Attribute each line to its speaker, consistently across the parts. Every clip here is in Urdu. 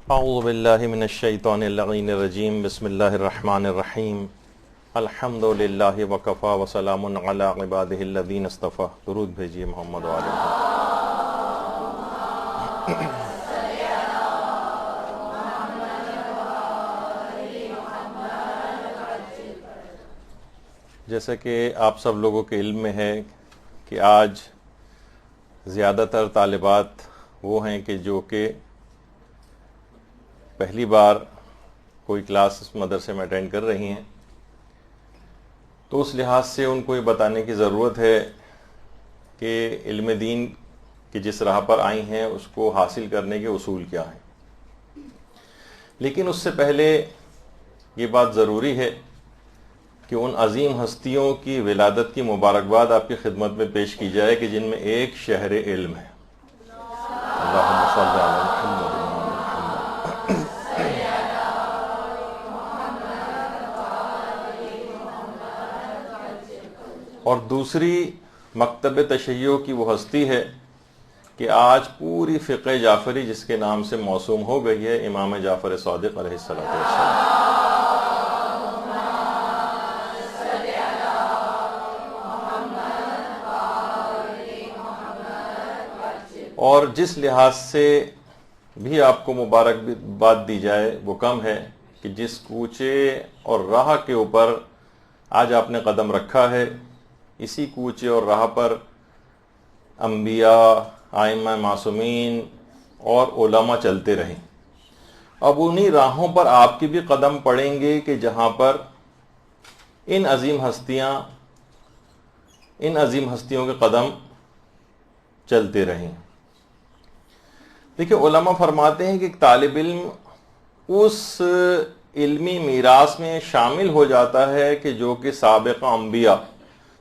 Speaker 1: اعوذ باللہ من الشیطان اللعین الرجیم بسم اللہ الرحمن الرحیم الحمد للہ وکفا وسلام علی عبادہ الذین اصطفیٰ. درود بھیجیے محمد و آلہ محمد. جیسا کہ آپ سب لوگوں کے علم میں ہے کہ آج زیادہ تر طالبات وہ ہیں کہ جو کہ پہلی بار کوئی کلاس مدرسے میں اٹینڈ کر رہی ہیں، تو اس لحاظ سے ان کو یہ بتانے کی ضرورت ہے کہ علم دین کی جس راہ پر آئی ہیں اس کو حاصل کرنے کے اصول کیا ہیں. لیکن اس سے پہلے یہ بات ضروری ہے کہ ان عظیم ہستیوں کی ولادت کی مبارکباد آپ کی خدمت میں پیش کی جائے کہ جن میں ایک شہر علم ہے. اللہم صل علی محمد. اور دوسری مکتب تشیع کی وہ ہستی ہے کہ آج پوری فقہ جعفری جس کے نام سے موسوم ہو گئی ہے، امام جعفر صادق علیہ السلام. اور جس لحاظ سے بھی آپ کو مبارکباد دی جائے وہ کم ہے کہ جس کوچے اور راہ کے اوپر آج آپ نے قدم رکھا ہے، اسی کوچے اور راہ پر انبیاء، ائمہ معصومین اور علماء چلتے رہیں. اب انہی راہوں پر آپ کی بھی قدم پڑیں گے کہ جہاں پر ان عظیم ہستیوں کے قدم چلتے رہیں. دیکھیں، علماء فرماتے ہیں کہ ایک طالب علم اس علمی میراث میں شامل ہو جاتا ہے کہ جو کہ سابقہ انبیاء،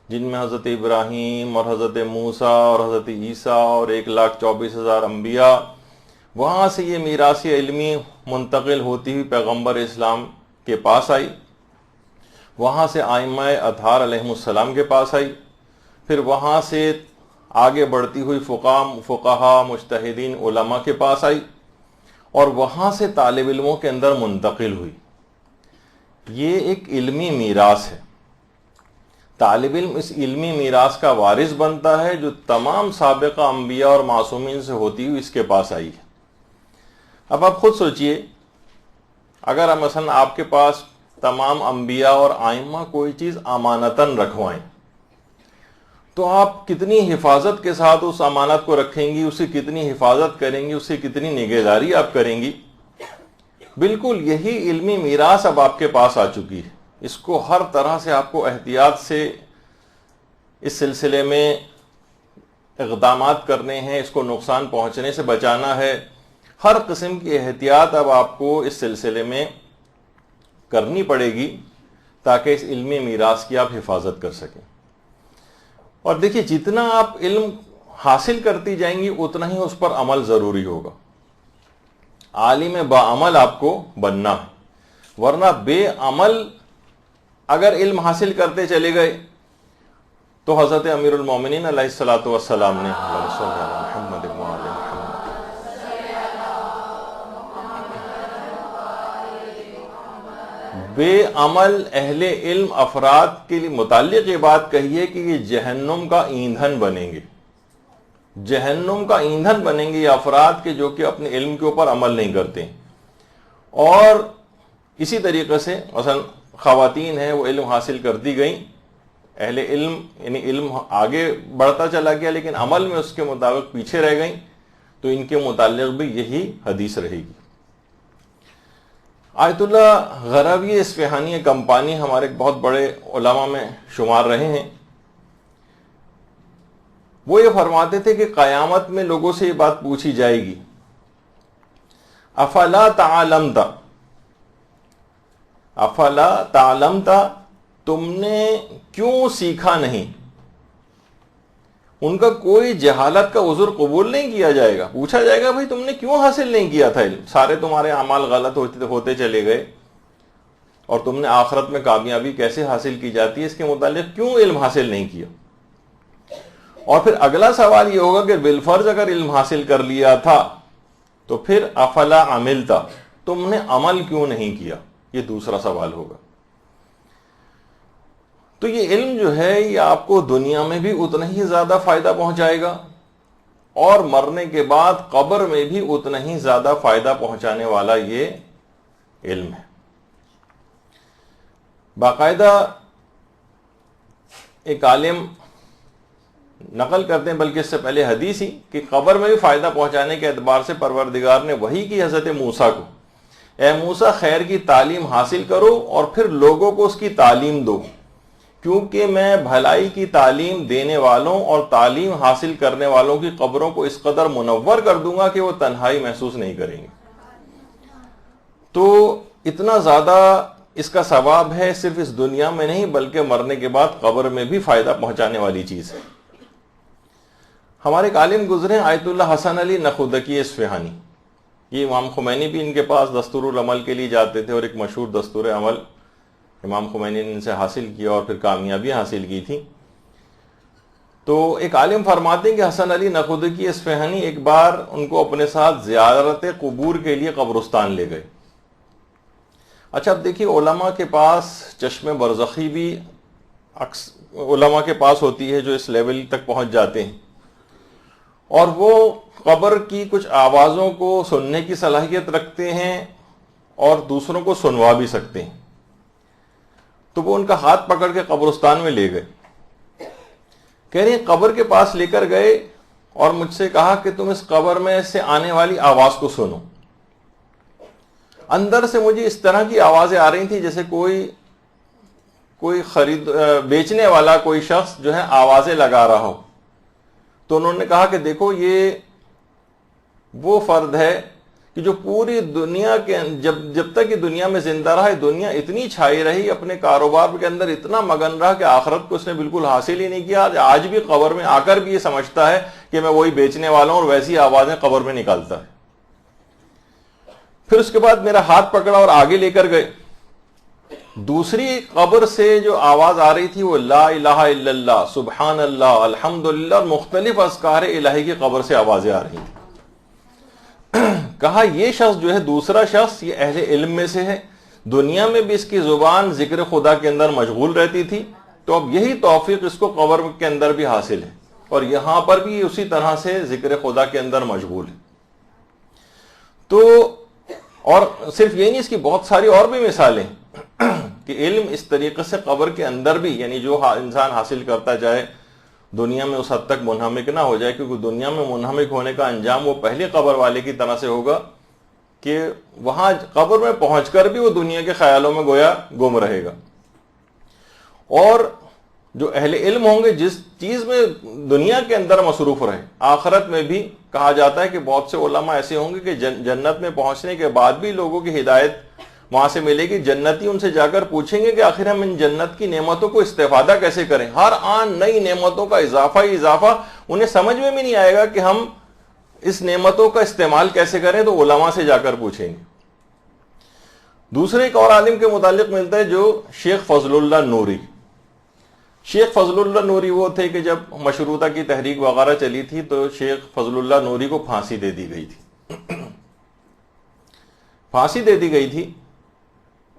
Speaker 1: جن میں حضرت ابراہیم اور حضرت موسیٰ اور حضرت عیسیٰ اور 1,24,000 انبیاء، وہاں سے یہ میراث علمی منتقل ہوتی ہوئی پیغمبر اسلام کے پاس آئی، وہاں سے ائمہ اطہار علیہم السلام کے پاس آئی، پھر وہاں سے آگے بڑھتی ہوئی فقہا، مجتہدین، علماء کے پاس آئی، اور وہاں سے طالب علموں کے اندر منتقل ہوئی. یہ ایک علمی میراث ہے. طالب علم اس علمی میراث کا وارث بنتا ہے جو تمام سابقہ انبیاء اور معصومین سے ہوتی ہوئی اس کے پاس آئی ہے. اب آپ خود سوچئے، اگر مثلا آپ کے پاس تمام انبیاء اور ائمہ کوئی چیز امانتاً رکھوائیں تو آپ کتنی حفاظت کے ساتھ اس امانت کو رکھیں گی، اسے کتنی حفاظت کریں گی، اسے کتنی نگہداری آپ کریں گی. بالکل یہی علمی میراث اب آپ کے پاس آ چکی ہے. اس کو ہر طرح سے آپ کو احتیاط سے اس سلسلے میں اقدامات کرنے ہیں، اس کو نقصان پہنچنے سے بچانا ہے. ہر قسم کی احتیاط اب آپ کو اس سلسلے میں کرنی پڑے گی تاکہ اس علمی میراث کی آپ حفاظت کر سکیں. اور دیکھیے، جتنا آپ علم حاصل کرتی جائیں گی اتنا ہی اس پر عمل ضروری ہوگا. عالم باعمل آپ کو بننا ہے، ورنہ بے عمل اگر علم حاصل کرتے چلے گئے تو حضرت امیر المومنین علیہ الصلوۃ والسلام نے محمد بے عمل اہل علم افراد کے لیے متعلق یہ بات کہی ہے کہ یہ جہنم کا ایندھن بنیں گے. جہنم کا ایندھن بنیں گے یہ افراد کے جو کہ اپنے علم کے اوپر عمل نہیں کرتے. اور اسی طریقے سے مثلا خواتین ہیں، وہ علم حاصل کرتی گئیں، اہل علم یعنی علم آگے بڑھتا چلا گیا لیکن عمل میں اس کے مطابق پیچھے رہ گئیں، تو ان کے متعلق بھی یہی حدیث رہے گی. آیت اللہ غراوی اصفہانی کمپانی ہمارے بہت بڑے علماء میں شمار رہے ہیں. وہ یہ فرماتے تھے کہ قیامت میں لوگوں سے یہ بات پوچھی جائے گی، افلا تعلمت، تم نے کیوں سیکھا نہیں؟ ان کا کوئی جہالت کا عذر قبول نہیں کیا جائے گا. پوچھا جائے گا بھائی تم نے کیوں حاصل نہیں کیا تھا علم؟ سارے تمہارے اعمال غلط ہوتے چلے گئے اور تم نے آخرت میں کامیابی کیسے حاصل کی جاتی ہے اس کے متعلق کیوں علم حاصل نہیں کیا؟ اور پھر اگلا سوال یہ ہوگا کہ بالفرض اگر علم حاصل کر لیا تھا تو پھر افلا عملتا، تم نے عمل کیوں نہیں کیا، یہ دوسرا سوال ہوگا۔ تو یہ علم جو ہے یہ آپ کو دنیا میں بھی اتنا ہی زیادہ فائدہ پہنچائے گا اور مرنے کے بعد قبر میں بھی اتنا ہی زیادہ فائدہ پہنچانے والا یہ علم ہے۔ باقاعدہ ایک عالم نقل کرتے ہیں، بلکہ اس سے پہلے حدیث ہی، کہ قبر میں بھی فائدہ پہنچانے کے اعتبار سے پروردگار نے وحی کی حضرت موسیٰ کو، اے موسیٰ خیر کی تعلیم حاصل کرو اور پھر لوگوں کو اس کی تعلیم دو، کیونکہ میں بھلائی کی تعلیم دینے والوں اور تعلیم حاصل کرنے والوں کی قبروں کو اس قدر منور کر دوں گا کہ وہ تنہائی محسوس نہیں کریں گے۔ تو اتنا زیادہ اس کا ثواب ہے، صرف اس دنیا میں نہیں بلکہ مرنے کے بعد قبر میں بھی فائدہ پہنچانے والی چیز ہے۔ ہمارے ایک عالم گزرے آیت اللہ حسن علی نخودکی اصفہانی، یہ امام خمینی بھی ان کے پاس دستور العمل کے لیے جاتے تھے، اور ایک مشہور دستور عمل امام خمینی نے ان سے حاصل کیا اور پھر کامیابی حاصل کی تھی۔ تو ایک عالم فرماتے ہیں کہ حسن علی نخودکی اصفہانی ایک بار ان کو اپنے ساتھ زیارت قبور کے لیے قبرستان لے گئے۔ اچھا اب دیکھیے، علماء کے پاس چشم برزخی بھی علماء کے پاس ہوتی ہے جو اس لیول تک پہنچ جاتے ہیں، اور وہ قبر کی کچھ آوازوں کو سننے کی صلاحیت رکھتے ہیں اور دوسروں کو سنوا بھی سکتے ہیں۔ تو وہ ان کا ہاتھ پکڑ کے قبرستان میں لے گئے، کہہ رہے ہیں قبر کے پاس لے کر گئے اور مجھ سے کہا کہ تم اس قبر میں سے آنے والی آواز کو سنو۔ اندر سے مجھے اس طرح کی آوازیں آ رہی تھیں جیسے کوئی بیچنے والا کوئی شخص جو ہے آوازیں لگا رہا ہو۔ تو انہوں نے کہا کہ دیکھو یہ وہ فرد ہے کہ جو پوری دنیا کے جب تک یہ دنیا میں زندہ رہا، دنیا اتنی چھائی رہی، اپنے کاروبار کے اندر اتنا مگن رہا کہ آخرت کو اس نے بالکل حاصل ہی نہیں کیا، آج بھی قبر میں آ کر بھی یہ سمجھتا ہے کہ میں وہی بیچنے والا ہوں، اور ویسی آوازیں قبر میں نکالتا ہے۔ پھر اس کے بعد میرا ہاتھ پکڑا اور آگے لے کر گئے، دوسری قبر سے جو آواز آ رہی تھی وہ لا الہ الا اللہ، سبحان اللہ، الحمدللہ اور مختلف اذکار الہی کی قبر سے آوازیں آ رہی تھیں۔ کہا یہ شخص جو ہے، دوسرا شخص، یہ اہل علم میں سے ہے، دنیا میں بھی اس کی زبان ذکر خدا کے اندر مشغول رہتی تھی، تو اب یہی توفیق اس کو قبر کے اندر بھی حاصل ہے، اور یہاں پر بھی اسی طرح سے ذکر خدا کے اندر مشغول ہے۔ تو اور صرف یہ نہیں، اس کی بہت ساری اور بھی مثالیں کہ علم اس طریقے سے قبر کے اندر بھی، یعنی جو انسان حاصل کرتا جائے دنیا میں اس حد تک منہمک نہ ہو جائے، کیونکہ دنیا میں منہمک ہونے کا انجام وہ پہلے قبر والے کی طرح سے ہوگا کہ وہاں قبر میں پہنچ کر بھی وہ دنیا کے خیالوں میں گویا گم رہے گا۔ اور جو اہل علم ہوں گے، جس چیز میں دنیا کے اندر مصروف رہے، آخرت میں بھی کہا جاتا ہے کہ بہت سے علماء ایسے ہوں گے کہ جنت میں پہنچنے کے بعد بھی لوگوں کی ہدایت وہاں سے ملے گی۔ جنتی ان سے جا کر پوچھیں گے کہ آخر ہم ان جنت کی نعمتوں کو استفادہ کیسے کریں، ہر آن نئی نعمتوں کا اضافہ ہی اضافہ، انہیں سمجھ میں بھی نہیں آئے گا کہ ہم اس نعمتوں کا استعمال کیسے کریں، تو علماء سے جا کر پوچھیں گے۔ دوسرے ایک اور عالم کے متعلق ملتا ہے جو شیخ فضل اللہ نوری۔ شیخ فضل اللہ نوری وہ تھے کہ جب مشروطہ کی تحریک وغیرہ چلی تھی تو شیخ فضل اللہ نوری کو پھانسی دے دی گئی تھی، پھانسی دے دی گئی تھی،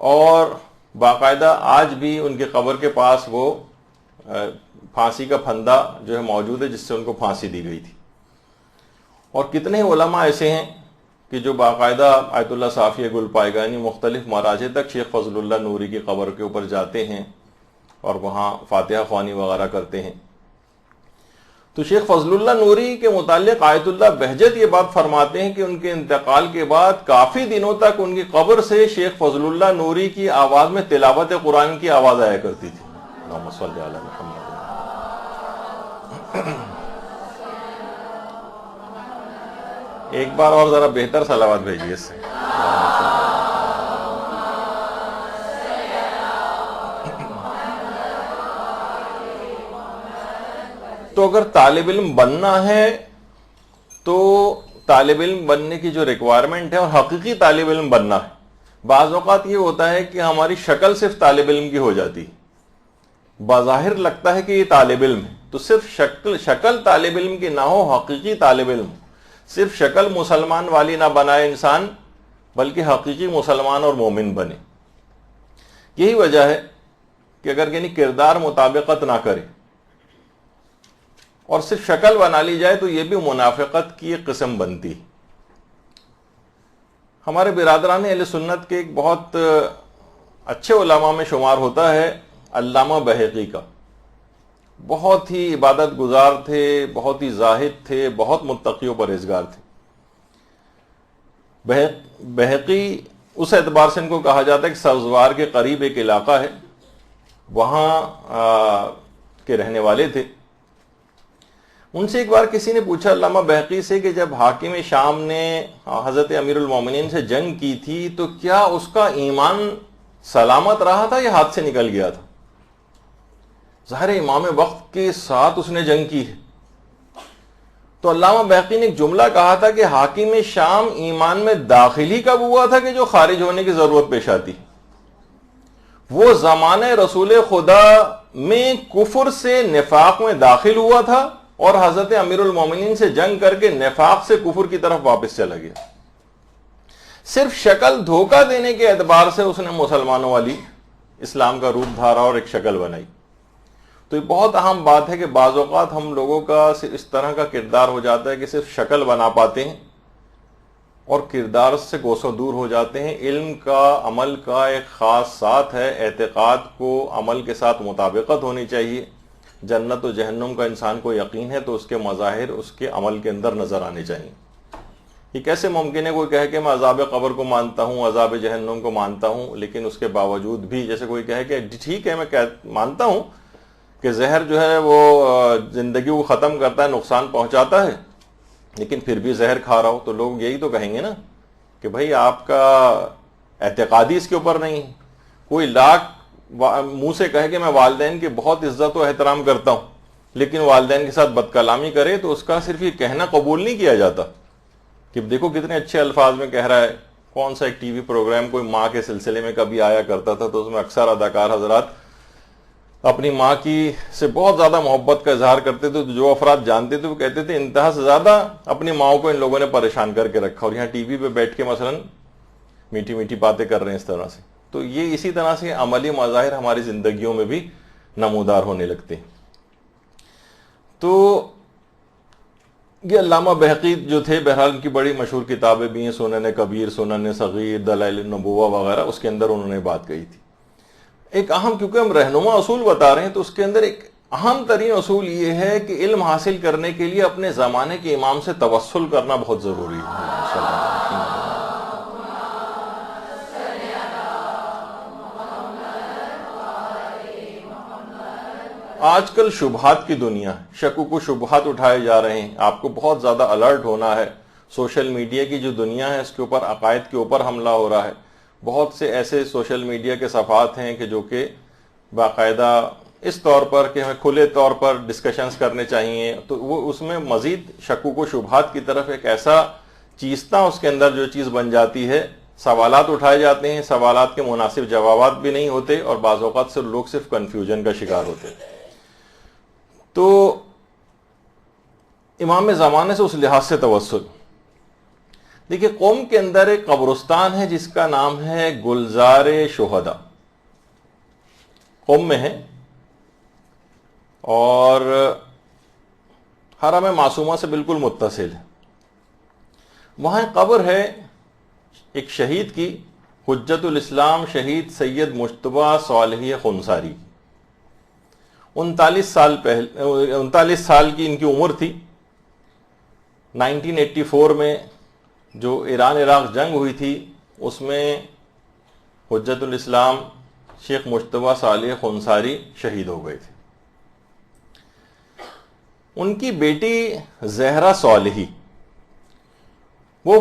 Speaker 1: اور باقاعدہ آج بھی ان کے قبر کے پاس وہ پھانسی کا پھندا جو ہے موجود ہے جس سے ان کو پھانسی دی گئی تھی۔ اور کتنے علماء ایسے ہیں کہ جو باقاعدہ آیت اللہ صافی گل پائگانی مختلف مراجع تک شیخ فضل اللہ نوری کی قبر کے اوپر جاتے ہیں اور وہاں فاتحہ خوانی وغیرہ کرتے ہیں۔ تو شیخ فضل اللہ نوری کے متعلق آیت اللہ بہجت یہ بات فرماتے ہیں کہ ان کے انتقال کے بعد کافی دنوں تک ان کی قبر سے شیخ فضل اللہ نوری کی آواز میں تلاوت قرآن کی آواز آیا کرتی تھی۔ اللہم صلی علی محمد۔ ایک بار اور ذرا بہتر صلوات بھیجیے اس سے۔ تو اگر طالب علم بننا ہے تو طالب علم بننے کی جو ریکوائرمنٹ ہے اور حقیقی طالب علم بننا ہے، بعض اوقات یہ ہوتا ہے کہ ہماری شکل صرف طالب علم کی ہو جاتی، بظاہر لگتا ہے کہ یہ طالب علم ہے، تو صرف شکل طالب علم کی نہ ہو، حقیقی طالب علم، صرف شکل مسلمان والی نہ بنائے انسان، بلکہ حقیقی مسلمان اور مومن بنے۔ یہی وجہ ہے کہ اگر یعنی کردار مطابقت نہ کرے اور صرف شکل بنا لی جائے تو یہ بھی منافقت کی ایک قسم بنتی۔ ہمارے برادران اہل سنت کے ایک بہت اچھے علماء میں شمار ہوتا ہے علامہ بہقی کا۔ بہت ہی عبادت گزار تھے، بہت ہی زاہد تھے، بہت متقی و پرہیزگار تھے۔ بہقی اس اعتبار سے ان کو کہا جاتا ہے کہ سبزوار کے قریب ایک علاقہ ہے، وہاں کے رہنے والے تھے۔ ان سے ایک بار کسی نے پوچھا علامہ بہقی سے کہ جب حاکم شام نے حضرت امیر المومنین سے جنگ کی تھی تو کیا اس کا ایمان سلامت رہا تھا یا ہاتھ سے نکل گیا تھا؟ ظاہر امام وقت کے ساتھ اس نے جنگ کی ہے۔ تو علامہ بہقی نے ایک جملہ کہا تھا کہ حاکم شام ایمان میں داخل ہی کب ہوا تھا کہ جو خارج ہونے کی ضرورت پیش آتی؟ وہ زمانہ رسول خدا میں کفر سے نفاق میں داخل ہوا تھا اور حضرت امیر المومنین سے جنگ کر کے نفاق سے کفر کی طرف واپس چلا گیا۔ صرف شکل دھوکہ دینے کے اعتبار سے اس نے مسلمانوں والی اسلام کا روپ دھارا اور ایک شکل بنائی۔ تو یہ بہت اہم بات ہے کہ بعض اوقات ہم لوگوں کا اس طرح کا کردار ہو جاتا ہے کہ صرف شکل بنا پاتے ہیں اور کردار سے کوسوں دور ہو جاتے ہیں۔ علم کا، عمل کا ایک خاص ساتھ ہے، اعتقاد کو عمل کے ساتھ مطابقت ہونی چاہیے۔ جنت و جہنم کا انسان کو یقین ہے تو اس کے مظاہر اس کے عمل کے اندر نظر آنے چاہیے۔ یہ کیسے ممکن ہے کوئی کہے کہ میں عذاب قبر کو مانتا ہوں، عذاب جہنم کو مانتا ہوں، لیکن اس کے باوجود بھی جیسے کوئی کہے کہ ٹھیک ہے میں مانتا ہوں کہ زہر جو ہے وہ زندگی کو ختم کرتا ہے، نقصان پہنچاتا ہے، لیکن پھر بھی زہر کھا رہا ہو، تو لوگ یہی تو کہیں گے نا کہ بھائی آپ کا اعتقادی اس کے اوپر نہیں ہے۔ کوئی لاکھ منہ سے کہے کہ میں والدین کی بہت عزت و احترام کرتا ہوں، لیکن والدین کے ساتھ بد کلامی کرے تو اس کا صرف یہ کہنا قبول نہیں کیا جاتا کہ دیکھو کتنے اچھے الفاظ میں کہہ رہا ہے۔ کون سا ایک ٹی وی پروگرام کوئی ماں کے سلسلے میں کبھی آیا کرتا تھا تو اس میں اکثر اداکار حضرات اپنی ماں کی سے بہت زیادہ محبت کا اظہار کرتے تھے، تو جو افراد جانتے تھے وہ کہتے تھے انتہا سے زیادہ اپنی ماں کو ان لوگوں نے پریشان کر کے رکھا، اور یہاں ٹی وی پہ بیٹھ کے مثلا میٹھی میٹھی باتیں کر رہے ہیں اس طرح سے۔ تو یہ اسی طرح سے عملی مظاہر ہماری زندگیوں میں بھی نمودار ہونے لگتے ہیں۔ تو یہ علامہ بہقی جو تھے، بہرحال ان کی بڑی مشہور کتابیں بھی ہیں، سنن کبیر، سنن صغیر، دلائل النبوہ وغیرہ، اس کے اندر انہوں نے بات کہی تھی۔ ایک اہم، کیونکہ ہم رہنما اصول بتا رہے ہیں تو اس کے اندر ایک اہم ترین اصول یہ ہے کہ علم حاصل کرنے کے لیے اپنے زمانے کے امام سے توسل کرنا بہت ضروری ہے۔ آج کل شبہات کی دنیا ہے، شکوک و شبہات اٹھائے جا رہے ہیں، آپ کو بہت زیادہ الرٹ ہونا ہے۔ سوشل میڈیا کی جو دنیا ہے اس کے اوپر عقائد کے اوپر حملہ ہو رہا ہے۔ بہت سے ایسے سوشل میڈیا کے صفحات ہیں کہ جو کہ باقاعدہ اس طور پر کہ ہمیں کھلے طور پر ڈسکشنز کرنے چاہیے، تو وہ اس میں مزید شکوک و شبہات کی طرف ایک ایسا چیزتا اس کے اندر جو چیز بن جاتی ہے، سوالات اٹھائے جاتے ہیں، سوالات کے مناسب جوابات بھی نہیں ہوتے، اور بعض اوقات سے لوگ صرف کنفیوژن کا شکار ہوتے ہیں۔ تو امام زمانے سے اس لحاظ سے توسل، دیکھیے قوم کے اندر ایک قبرستان ہے جس کا نام ہے گلزار شہداء، قوم میں ہے، اور حرم معصومہ سے بالکل متصل ہے۔ وہاں قبر ہے ایک شہید کی، حجت الاسلام شہید سید مجتبیٰ صالحی خنساری۔ 39 سال کی ان کی عمر تھی۔ 1984 میں جو ایران عراق جنگ ہوئی تھی اس میں حجت الاسلام شیخ مجتبیٰ صالح خنساری شہید ہو گئے تھے۔ ان کی بیٹی زہرا صالحی وہ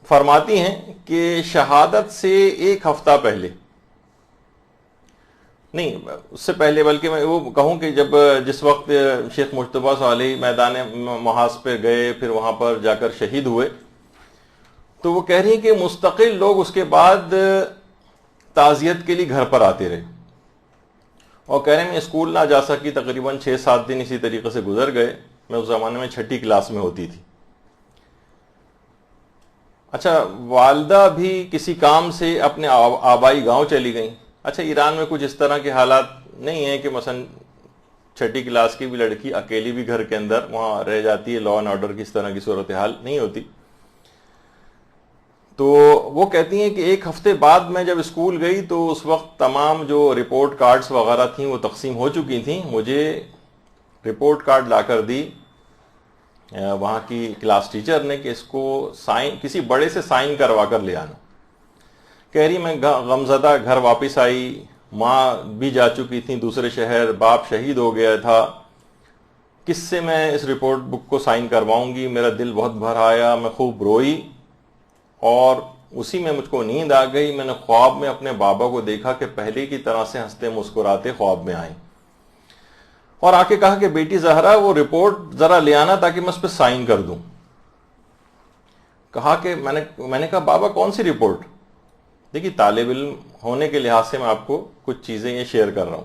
Speaker 1: فرماتی ہیں کہ شہادت سے ایک ہفتہ پہلے، نہیں اس سے پہلے، بلکہ میں وہ کہوں کہ جس وقت شیخ مجتبیٰ صالحی میدان محاذ پہ گئے، پھر وہاں پر جا کر شہید ہوئے، تو وہ کہہ رہی ہیں کہ مستقل لوگ اس کے بعد تعزیت کے لیے گھر پر آتے رہے، اور کہہ رہے ہیں میں اسکول نہ جا سکی، تقریباً 6-7 دن اسی طریقے سے گزر گئے۔ میں اس زمانے میں 6ٹھی کلاس میں ہوتی تھی۔ اچھا، والدہ بھی کسی کام سے اپنے آبائی گاؤں چلی گئیں. اچھا، ایران میں کچھ اس طرح کے حالات نہیں ہیں کہ مثلا چھٹی کلاس کی بھی لڑکی اکیلی بھی گھر کے اندر وہاں رہ جاتی ہے، لا اینڈ آرڈر کی اس طرح کی صورتحال نہیں ہوتی. تو وہ کہتی ہیں کہ ایک ہفتے بعد میں جب اسکول گئی تو اس وقت تمام جو رپورٹ کارڈز وغیرہ تھیں وہ تقسیم ہو چکی تھیں. مجھے رپورٹ کارڈ لا کر دی وہاں کی کلاس ٹیچر نے کہ اس کو سائن کسی بڑے سے سائن کروا کر لے آنا. کہہ رہی میں غمزدہ گھر واپس آئی، ماں بھی جا چکی تھی دوسرے شہر، باپ شہید ہو گیا تھا، کس سے میں اس رپورٹ بک کو سائن کرواؤں گی. میرا دل بہت بھر آیا، میں خوب روئی اور اسی میں مجھ کو نیند آ گئی. میں نے خواب میں اپنے بابا کو دیکھا کہ پہلے کی طرح سے ہنستے مسکراتے خواب میں آئے اور آ کے کہا کہ بیٹی زہرا وہ رپورٹ ذرا لے آنا تاکہ میں اس پہ سائن کر دوں. کہا کہ میں نے کہا بابا کون سی رپورٹ؟ دیکھیے طالب علم ہونے کے لحاظ سے میں آپ کو کچھ چیزیں یہ شیئر کر رہا ہوں.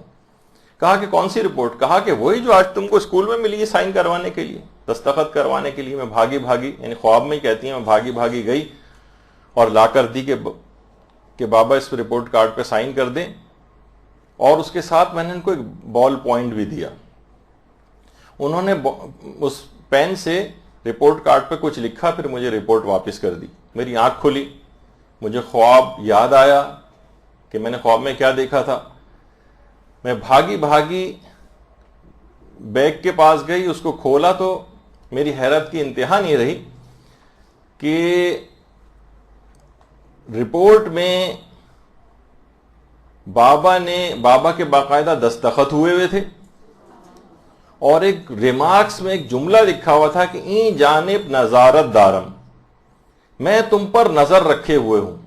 Speaker 1: کہا کہ کون سی رپورٹ؟ کہا کہ وہی جو آج تم کو اسکول میں ملی ہے سائن کروانے کے لیے، دستخط کروانے کے لیے. میں بھاگی یعنی خواب میں ہی کہتی ہیں، میں بھاگی گئی اور لا کر دی کہ بابا اس رپورٹ کارڈ پہ سائن کر دیں. اور اس کے ساتھ میں نے ان کو ایک بال پوائنٹ بھی دیا. انہوں نے اس پین سے رپورٹ کارڈ پہ کچھ لکھا، پھر مجھے رپورٹ واپس کر دی. میری آنکھ کھلی، مجھے خواب یاد آیا کہ میں نے خواب میں کیا دیکھا تھا. میں بھاگی بیگ کے پاس گئی، اس کو کھولا تو میری حیرت کی انتہا نہیں رہی کہ رپورٹ میں بابا کے باقاعدہ دستخط ہوئے تھے اور ایک ریمارکس میں ایک جملہ لکھا ہوا تھا کہ این جانب نظارت دارم، میں تم پر نظر رکھے ہوئے ہوں،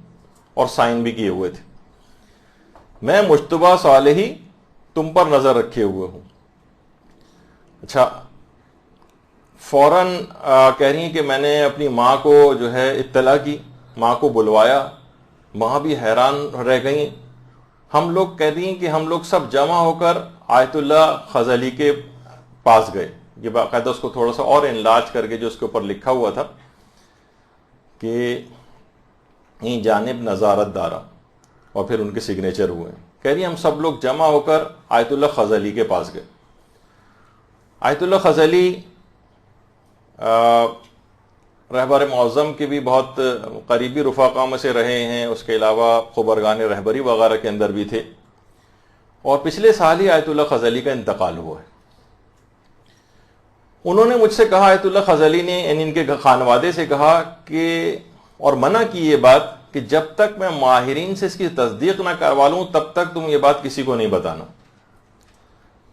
Speaker 1: اور سائن بھی کیے ہوئے تھے. میں مجتبیٰ صالحی تم پر نظر رکھے ہوئے ہوں. اچھا، فوراً کہہ رہی ہیں کہ میں نے اپنی ماں کو جو ہے اطلاع کی، ماں کو بلوایا. ماں بھی حیران رہ گئیں. ہم لوگ کہہ رہی ہیں کہ ہم لوگ سب جمع ہو کر آیت اللہ خزعلی کے پاس گئے. یہ باقاعدہ اس کو تھوڑا سا اور انلارج کر کے جو اس کے اوپر لکھا ہوا تھا کہ این جانب نظارت دارا، اور پھر ان کے سگنیچر ہوئے. کہہ رہی ہم سب لوگ جمع ہو کر آیت اللہ خزعلی کے پاس گئے. آیت اللہ خزعلی رہبر معظم کے بھی بہت قریبی رفقا میں سے رہے ہیں، اس کے علاوہ خبرگان رہبری وغیرہ کے اندر بھی تھے، اور پچھلے سال ہی آیت اللہ خزعلی کا انتقال ہوا ہے. انہوں نے مجھ سے کہا، آیت اللہ خزعلی نے یعنی ان کے خانوادے سے کہا کہ اور منع کی یہ بات کہ جب تک میں ماہرین سے اس کی تصدیق نہ کروا لوں تب تک تم یہ بات کسی کو نہیں بتانا.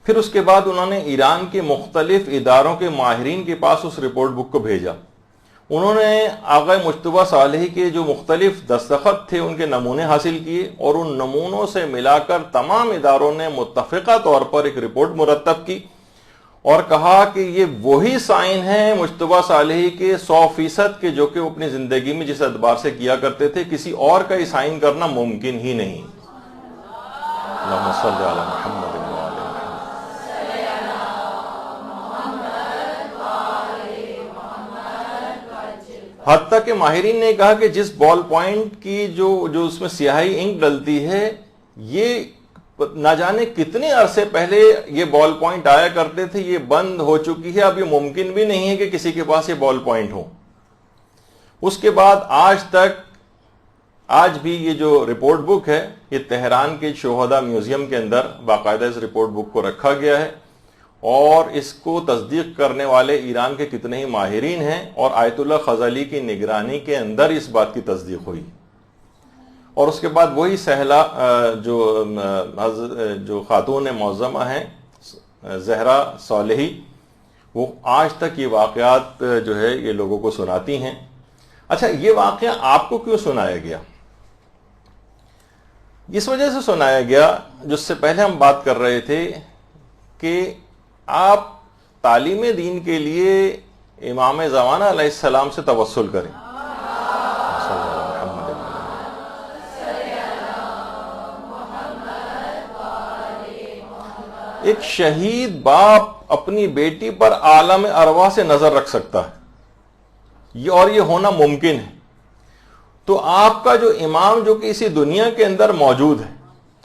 Speaker 1: پھر اس کے بعد انہوں نے ایران کے مختلف اداروں کے ماہرین کے پاس اس رپورٹ بک کو بھیجا. انہوں نے آقا مجتبیٰ صالحی کے جو مختلف دستخط تھے ان کے نمونے حاصل کیے، اور ان نمونوں سے ملا کر تمام اداروں نے متفقہ طور پر ایک رپورٹ مرتب کی اور کہا کہ یہ وہی سائن ہیں مجتبیٰ صالحی کے 100% کے جو کہ وہ اپنی زندگی میں جس اعتبار سے کیا کرتے تھے، کسی اور کا ہی سائن کرنا ممکن ہی نہیں. اللہم صلی علی محمد وعلی محمد. حتیٰ کہ ماہرین نے کہا کہ جس بال پوائنٹ کی جو اس میں سیاہی انک ڈلتی ہے، یہ نہ جانے کتنے عرصے پہلے یہ بال پوائنٹ آیا کرتے تھے، یہ بند ہو چکی ہے. اب یہ ممکن بھی نہیں ہے کہ کسی کے پاس یہ بال پوائنٹ ہو. اس کے بعد آج بھی یہ جو رپورٹ بک ہے یہ تہران کے شہداء میوزیم کے اندر باقاعدہ اس رپورٹ بک کو رکھا گیا ہے، اور اس کو تصدیق کرنے والے ایران کے کتنے ہی ماہرین ہیں، اور آیت اللہ خزعلی کی نگرانی کے اندر اس بات کی تصدیق ہوئی. اور اس کے بعد وہی سہلا جو خاتون معظمہ ہیں زہرا صالحی، وہ آج تک یہ واقعات جو ہے یہ لوگوں کو سناتی ہیں. اچھا، یہ واقعہ آپ کو کیوں سنایا گیا؟ اس وجہ سے سنایا گیا جس سے پہلے ہم بات کر رہے تھے کہ آپ تعلیم دین کے لیے امام زمانہ علیہ السلام سے توسل کریں. ایک شہید باپ اپنی بیٹی پر عالم ارواح سے نظر رکھ سکتا ہے، اور یہ ہونا ممکن ہے. تو آپ کا جو امام جو کہ اسی دنیا کے اندر موجود ہے،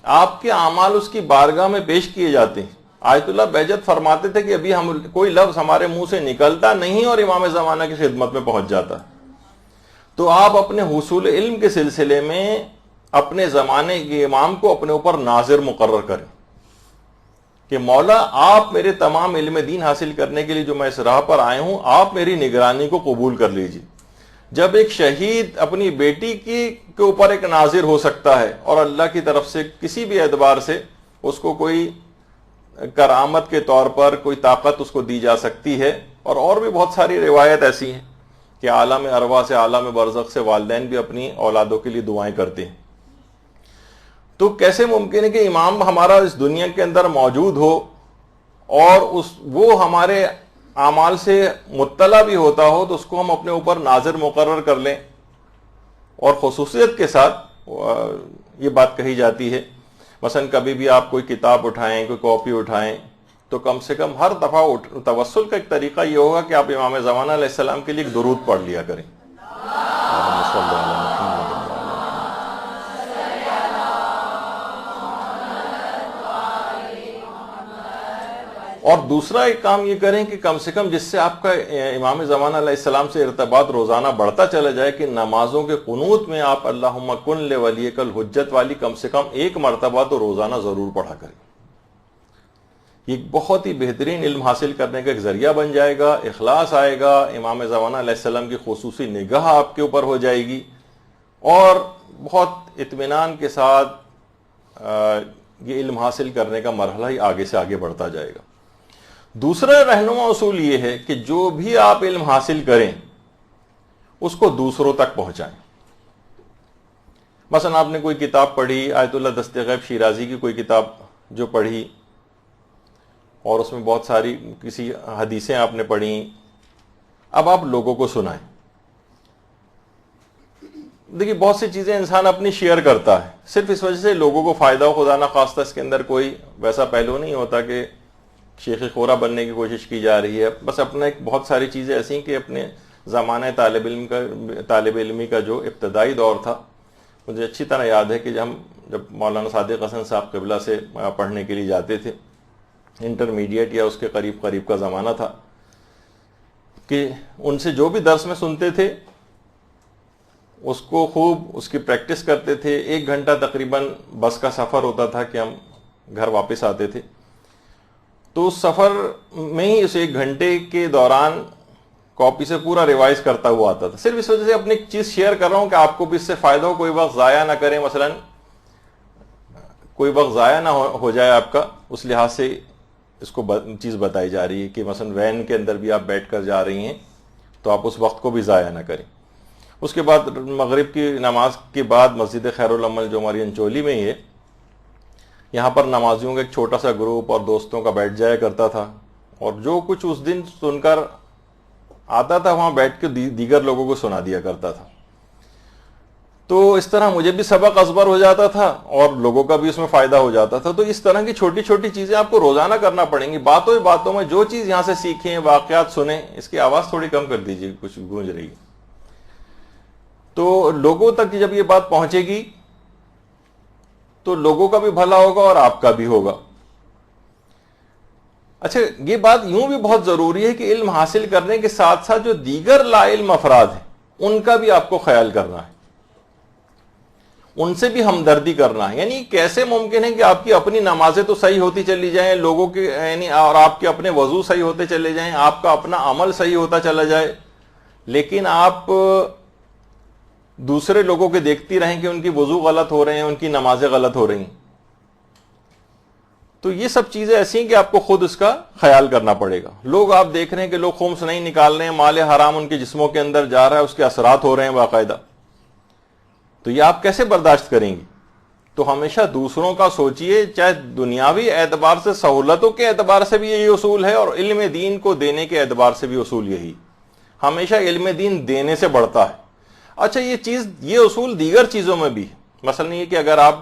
Speaker 1: آپ کے اعمال اس کی بارگاہ میں پیش کیے جاتے ہیں۔ آیت اللہ بہجت فرماتے تھے کہ ابھی کوئی لفظ ہمارے منہ سے نکلتا نہیں اور امام زمانہ کی خدمت میں پہنچ جاتا۔ تو آپ اپنے حصول علم کے سلسلے میں اپنے زمانے کے امام کو اپنے اوپر ناظر مقرر کریں کہ مولا آپ میرے تمام علم دین حاصل کرنے کے لیے جو میں اس راہ پر آئے ہوں، آپ میری نگرانی کو قبول کر لیجیے۔ جب ایک شہید اپنی بیٹی کے اوپر ایک ناظر ہو سکتا ہے اور اللہ کی طرف سے کسی بھی اعتبار سے اس کو کوئی کرامت کے طور پر کوئی طاقت اس کو دی جا سکتی ہے، اور بھی بہت ساری روایت ایسی ہیں کہ عالم ارواح سے عالم برزخ سے والدین بھی اپنی اولادوں کے لیے دعائیں کرتے ہیں۔ تو کیسے ممکن ہے کہ امام ہمارا اس دنیا کے اندر موجود ہو اور وہ ہمارے اعمال سے مطلع بھی ہوتا ہو تو اس کو ہم اپنے اوپر ناظر مقرر کر لیں؟ اور خصوصیت کے ساتھ یہ بات کہی جاتی ہے، مثلا کبھی بھی آپ کوئی کتاب اٹھائیں، کوئی کاپی اٹھائیں، تو کم سے کم ہر دفعہ توسل کا ایک طریقہ یہ ہوگا کہ آپ امام زمانہ علیہ السلام کے لیے ایک درود پڑھ لیا کریں۔ اور دوسرا ایک کام یہ کریں کہ کم سے کم جس سے آپ کا امام زمانہ علیہ السلام سے ارتباط روزانہ بڑھتا چلا جائے کہ نمازوں کے قنوت میں آپ اللہم کن لولیک الحجت والی کم سے کم ایک مرتبہ تو روزانہ ضرور پڑھا کریں۔ یہ ایک بہت ہی بہترین علم حاصل کرنے کا ایک ذریعہ بن جائے گا، اخلاص آئے گا، امام زمانہ علیہ السلام کی خصوصی نگاہ آپ کے اوپر ہو جائے گی، اور بہت اطمینان کے ساتھ یہ علم حاصل کرنے کا مرحلہ ہی آگے سے آگے بڑھتا جائے گا۔ دوسرا رہنما اصول یہ ہے کہ جو بھی آپ علم حاصل کریں اس کو دوسروں تک پہنچائیں۔ مثلا آپ نے کوئی کتاب پڑھی، آیت اللہ دست غیب شیرازی کی کوئی کتاب جو پڑھی، اور اس میں بہت ساری کسی حدیثیں آپ نے پڑھی، اب آپ لوگوں کو سنائیں۔ دیکھیے بہت سی چیزیں انسان اپنی شیئر کرتا ہے صرف اس وجہ سے لوگوں کو فائدہ ہو، خدا نخواستہ اس کے اندر کوئی ویسا پہلو نہیں ہوتا کہ شیخ خورا بننے کی کوشش کی جا رہی ہے، بس اپنا ایک بہت ساری چیزیں ایسی ہیں کہ اپنے زمانہ طالب علمی کا جو ابتدائی دور تھا، مجھے اچھی طرح یاد ہے کہ جب مولانا صادق حسن صاحب قبلہ سے پڑھنے کے لیے جاتے تھے، انٹرمیڈیٹ یا اس کے قریب کا زمانہ تھا، کہ ان سے جو بھی درس میں سنتے تھے اس کو خوب اس کی پریکٹس کرتے تھے۔ 1 گھنٹہ تقریباً بس کا سفر ہوتا تھا کہ ہم گھر واپس آتے تھے، تو اس سفر میں ہی اس 1 گھنٹے کے دوران کاپی سے پورا ریوائز کرتا ہوا آتا تھا۔ صرف اس وجہ سے اپنی ایک چیز شیئر کر رہا ہوں کہ آپ کو بھی اس سے فائدہ ہو، کوئی وقت ضائع نہ کریں، مثلا کوئی وقت ضائع نہ ہو جائے آپ کا، اس لحاظ سے اس کو چیز بتائی جا رہی ہے کہ مثلا وین کے اندر بھی آپ بیٹھ کر جا رہی ہیں تو آپ اس وقت کو بھی ضائع نہ کریں۔ اس کے بعد مغرب کی نماز کے بعد مسجد خیر العمل جو ہماری انچولی میں ہی ہے، یہاں پر نمازیوں کا ایک چھوٹا سا گروپ اور دوستوں کا بیٹھ جایا کرتا تھا، اور جو کچھ اس دن سن کر آتا تھا وہاں بیٹھ کے دیگر لوگوں کو سنا دیا کرتا تھا۔ تو اس طرح مجھے بھی سبق ازبر ہو جاتا تھا اور لوگوں کا بھی اس میں فائدہ ہو جاتا تھا۔ تو اس طرح کی چھوٹی چھوٹی چیزیں آپ کو روزانہ کرنا پڑیں گی۔ باتوں میں جو چیز یہاں سے سیکھیں، واقعات سنیں، اس کی آواز تھوڑی کم کر دیجیے، کچھ گونج رہی ہے۔ تو لوگوں تک جب یہ بات پہنچے گی تو لوگوں کا بھی بھلا ہوگا اور آپ کا بھی ہوگا۔ اچھا، یہ بات یوں بھی بہت ضروری ہے کہ علم حاصل کرنے کے ساتھ ساتھ جو دیگر لا علم افراد ہیں ان کا بھی آپ کو خیال کرنا ہے، ان سے بھی ہمدردی کرنا ہے۔ یعنی کیسے ممکن ہے کہ آپ کی اپنی نمازیں تو صحیح ہوتی چلی جائیں، لوگوں کے یعنی اور آپ کے اپنے وضو صحیح ہوتے چلے جائیں، آپ کا اپنا عمل صحیح ہوتا چلا جائے، لیکن آپ دوسرے لوگوں کے دیکھتی رہیں کہ ان کی وضو غلط ہو رہے ہیں، ان کی نمازیں غلط ہو رہی ہیں۔ تو یہ سب چیزیں ایسی ہیں کہ آپ کو خود اس کا خیال کرنا پڑے گا۔ لوگ آپ دیکھ رہے ہیں کہ لوگ خمس نہیں نکال رہے ہیں، مال حرام ان کے جسموں کے اندر جا رہا ہے، اس کے اثرات ہو رہے ہیں باقاعدہ، تو یہ آپ کیسے برداشت کریں گی؟ تو ہمیشہ دوسروں کا سوچئے، چاہے دنیاوی اعتبار سے، سہولتوں کے اعتبار سے بھی یہی اصول ہے، اور علم دین کو دینے کے اعتبار سے بھی اصول یہی، ہمیشہ علم دین دینے سے بڑھتا ہے۔ اچھا، یہ اصول دیگر چیزوں میں بھی، مثلا یہ کہ اگر آپ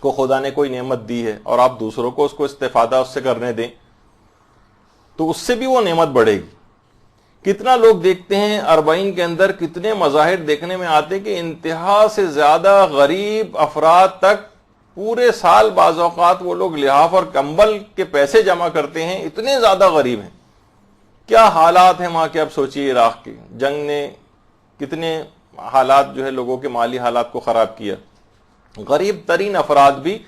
Speaker 1: کو خدا نے کوئی نعمت دی ہے اور آپ دوسروں کو اس کو استفادہ اس سے کرنے دیں تو اس سے بھی وہ نعمت بڑھے گی، کتنا لوگ دیکھتے ہیں اربعین کے اندر کتنے مظاہر دیکھنے میں آتے کہ انتہا سے زیادہ غریب افراد تک پورے سال بعض اوقات وہ لوگ لحاف اور کمبل کے پیسے جمع کرتے ہیں، اتنے زیادہ غریب ہیں۔ کیا حالات ہیں وہاں کے، اب سوچئے عراق کے جنگ نے کتنے حالات جو ہے لوگوں کے مالی حالات کو خراب کیا۔ غریب ترین افراد بھی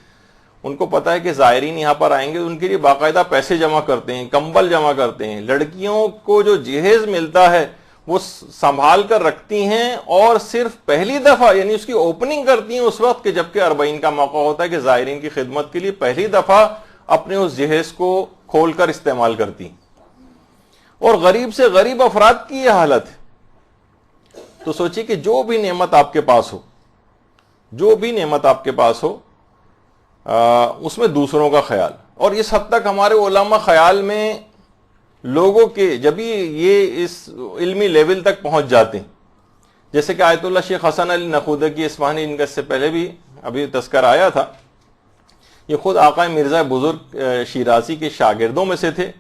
Speaker 1: ان کو پتا ہے کہ زائرین یہاں پر آئیں گے، ان کے لیے باقاعدہ پیسے جمع کرتے ہیں، کمبل جمع کرتے ہیں، لڑکیوں کو جو جہیز ملتا ہے وہ سنبھال کر رکھتی ہیں، اور صرف پہلی دفعہ یعنی اس کی اوپننگ کرتی ہیں اس وقت کہ جبکہ اربعین کا موقع ہوتا ہے کہ زائرین کی خدمت کے لیے پہلی دفعہ اپنے اس جہیز کو کھول کر استعمال کرتی ہیں۔ اور غریب سے غریب افراد کی یہ حالت ہے۔ تو سوچیے کہ جو بھی نعمت آپ کے پاس ہو، جو بھی نعمت آپ کے پاس ہو، اس میں دوسروں کا خیال، اور اس حد تک ہمارے علماء خیال میں لوگوں کے جب یہ اس علمی لیول تک پہنچ جاتے ہیں، جیسے کہ آیت اللہ شیخ حسن علی نخودگی اصفہانی، ان کا اس سے پہلے بھی ابھی تذکر آیا تھا، یہ خود آقا مرزا بزرگ شیرازی کے شاگردوں میں سے تھے،